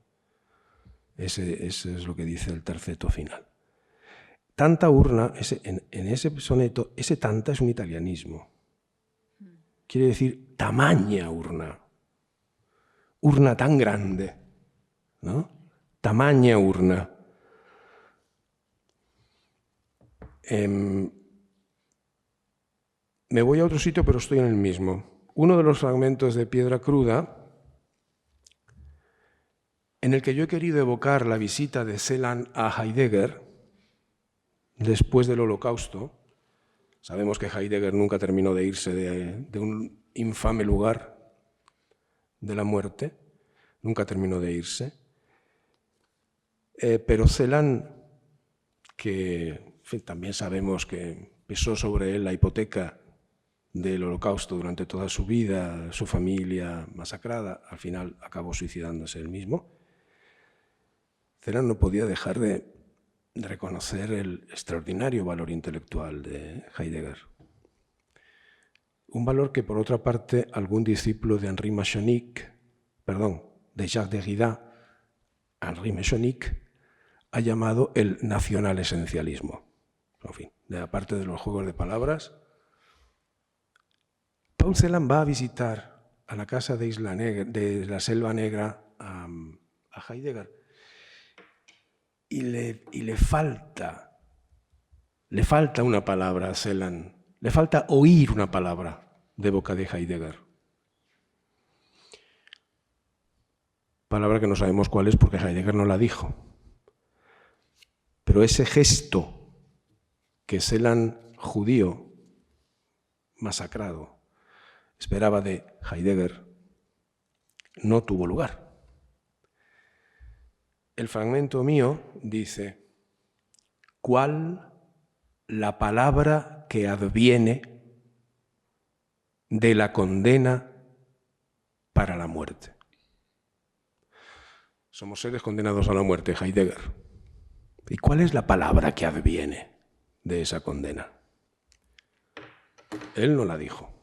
Ese es lo que dice el terceto final. Tanta urna, en ese soneto, ese tanta es un italianismo. Quiere decir tamaña urna. Urna tan grande, ¿no? Tamaña urna. Me voy a otro sitio, pero estoy en el mismo. Uno de los fragmentos de Piedra Cruda, en el que yo he querido evocar la visita de Celan a Heidegger después del Holocausto. Sabemos que Heidegger nunca terminó de irse de un infame lugar de la muerte, nunca terminó de irse. Pero Celan, que en fin, también sabemos que pesó sobre él la hipoteca del Holocausto durante toda su vida, su familia masacrada, al final acabó suicidándose él mismo. Celan no podía dejar de reconocer el extraordinario valor intelectual de Heidegger. Un valor que, por otra parte, algún discípulo de de Jacques Derrida, Henri Mechonic, ha llamado el nacional esencialismo. En fin, de la parte de los juegos de palabras, Paul Celan va a visitar a la casa de la Selva Negra a Heidegger y le falta una palabra a Celan, le falta oír una palabra de boca de Heidegger. Palabra que no sabemos cuál es porque Heidegger no la dijo. Pero ese gesto que Celan, judío, masacrado, esperaba de Heidegger, no tuvo lugar. El fragmento mío dice: ¿cuál la palabra que adviene de la condena para la muerte? Somos seres condenados a la muerte, Heidegger. ¿Y cuál es la palabra que adviene de esa condena? Él no la dijo.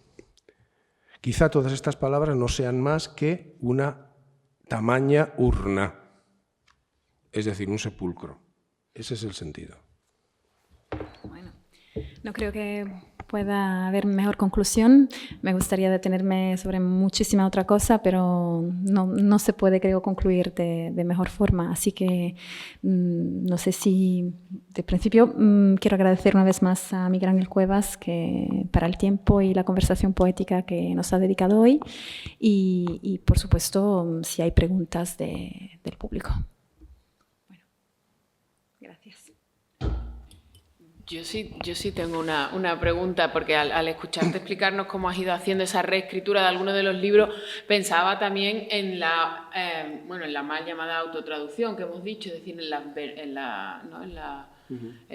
Quizá todas estas palabras no sean más que una tamaña urna, es decir, un sepulcro. Ese es el sentido. Bueno, no creo que pueda haber mejor conclusión. Me gustaría detenerme sobre muchísima otra cosa, pero no se puede, creo, concluir de mejor forma. Así que no sé si, de principio, quiero agradecer una vez más a Miguel Ángel Cuevas para el tiempo y la conversación poética que nos ha dedicado hoy y por supuesto, si hay preguntas del público. Bueno, gracias. Yo sí tengo una pregunta, porque al escucharte explicarnos cómo has ido haciendo esa reescritura de algunos de los libros, pensaba también en la mal llamada autotraducción que hemos dicho, es decir, en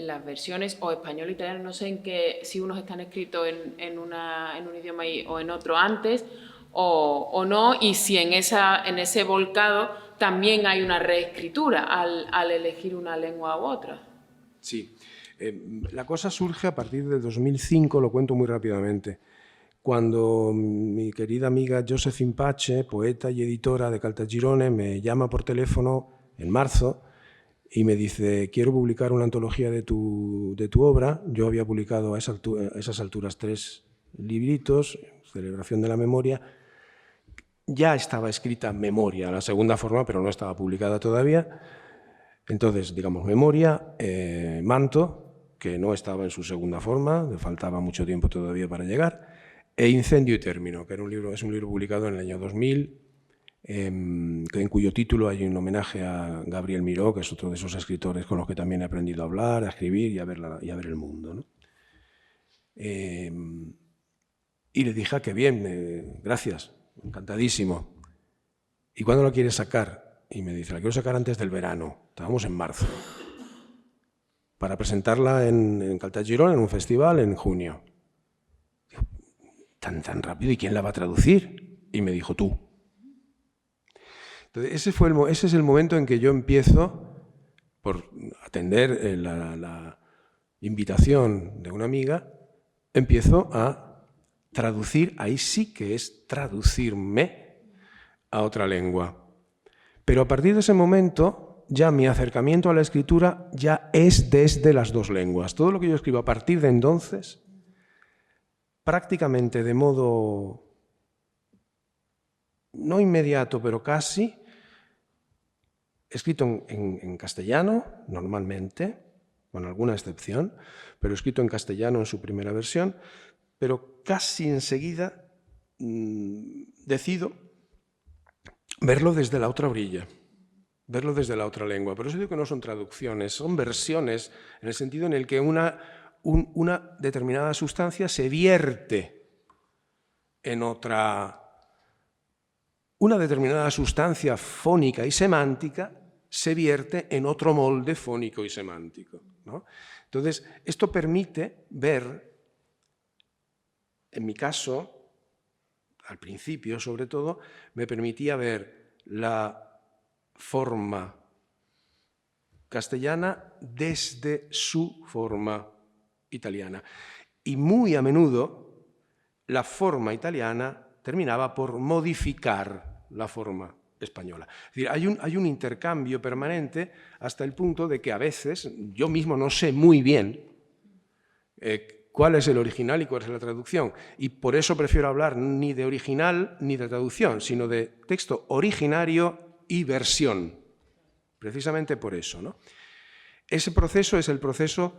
las versiones o español o italiano, no sé si unos están escritos en un idioma o en otro antes o no, y si en ese volcado también hay una reescritura al elegir una lengua u otra. Sí. La cosa surge a partir de 2005, lo cuento muy rápidamente, cuando mi querida amiga Josephine Pace, poeta y editora de Caltagirone, me llama por teléfono en marzo y me dice: quiero publicar una antología de tu obra. Yo había publicado a esas alturas 3 libritos, Celebración de la Memoria. Ya estaba escrita Memoria, la segunda forma, pero no estaba publicada todavía. Entonces, digamos, Memoria, Manto, que no estaba en su segunda forma, le faltaba mucho tiempo todavía para llegar, e Incendio y Término, que es un libro publicado en el año 2000, en cuyo título hay un homenaje a Gabriel Miró, que es otro de esos escritores con los que también he aprendido a hablar, a escribir y a ver el mundo, ¿no? Y le dije: qué bien, gracias, encantadísimo. ¿Y cuándo la quieres sacar? Y me dice: la quiero sacar antes del verano. Estábamos en marzo. Para presentarla en Caltagirone, en un festival, en junio. Digo: tan rápido, ¿y quién la va a traducir? Y me dijo: tú. Entonces, ese es el momento en que yo empiezo, por atender la invitación de una amiga, empiezo a traducir, ahí sí que es traducirme a otra lengua. Pero a partir de ese momento, ya mi acercamiento a la escritura ya es desde las 2 lenguas. Todo lo que yo escribo a partir de entonces, prácticamente de modo no inmediato, pero casi, escrito en castellano, normalmente, con alguna excepción, pero escrito en castellano en su primera versión, pero casi enseguida decido verlo desde la otra orilla. Verlo desde la otra lengua. Por eso digo que no son traducciones, son versiones, en el sentido en el que una determinada sustancia se vierte en otra. Una determinada sustancia fónica y semántica se vierte en otro molde fónico y semántico, ¿no? Entonces, esto permite ver, en mi caso, al principio sobre todo, me permitía ver la forma castellana desde su forma italiana. Y muy a menudo la forma italiana terminaba por modificar la forma española. Es decir, hay un intercambio permanente hasta el punto de que a veces yo mismo no sé muy bien cuál es el original y cuál es la traducción. Y por eso prefiero hablar ni de original ni de traducción, sino de texto originario y versión, precisamente por eso, ¿no? Ese proceso es el proceso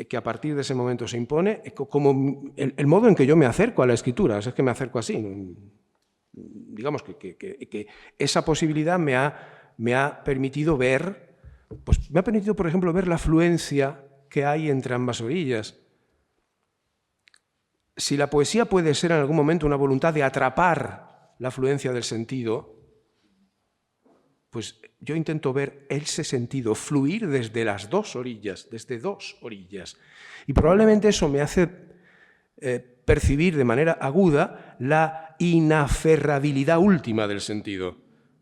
que a partir de ese momento se impone, como el modo en que yo me acerco a la escritura, es que me acerco así. Digamos que esa posibilidad me ha permitido ver, pues me ha permitido, por ejemplo, ver la fluencia que hay entre ambas orillas. Si la poesía puede ser en algún momento una voluntad de atrapar la fluencia del sentido, pues yo intento ver ese sentido fluir desde las 2 orillas, desde 2 orillas. Y probablemente eso me hace percibir de manera aguda la inaferrabilidad última del sentido,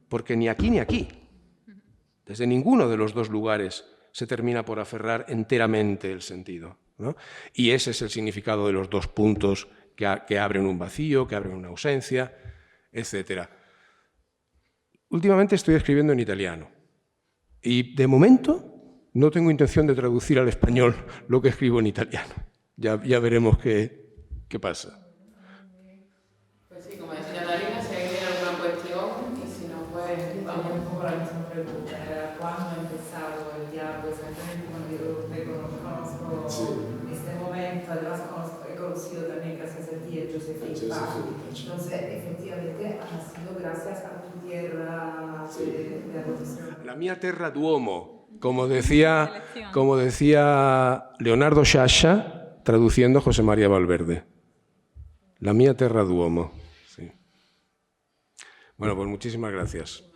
porque ni aquí ni aquí, desde ninguno de los 2 lugares se termina por aferrar enteramente el sentido, ¿no? Y ese es el significado de los 2 puntos que abren un vacío, que abren una ausencia, etc. Últimamente estoy escribiendo en italiano y de momento no tengo intención de traducir al español lo que escribo en italiano. Ya veremos qué ¿Qué pasa? Pues sí, como decía Darina, si hay alguna cuestión, y si no, pues vamos un poco a la misma pregunta. ¿Cuándo ha empezado el diálogo? Exactamente cuando yo te conozco este momento, además he conocido también gracias a ti, Josefina. Entonces, efectivamente, ha sido gracias a tu tierra de adopción. La mia terra d'uomo, como decía Leonardo Sciascia, traduciendo José María Valverde. La mia terra d'uomo. Sí. Bueno, pues muchísimas gracias.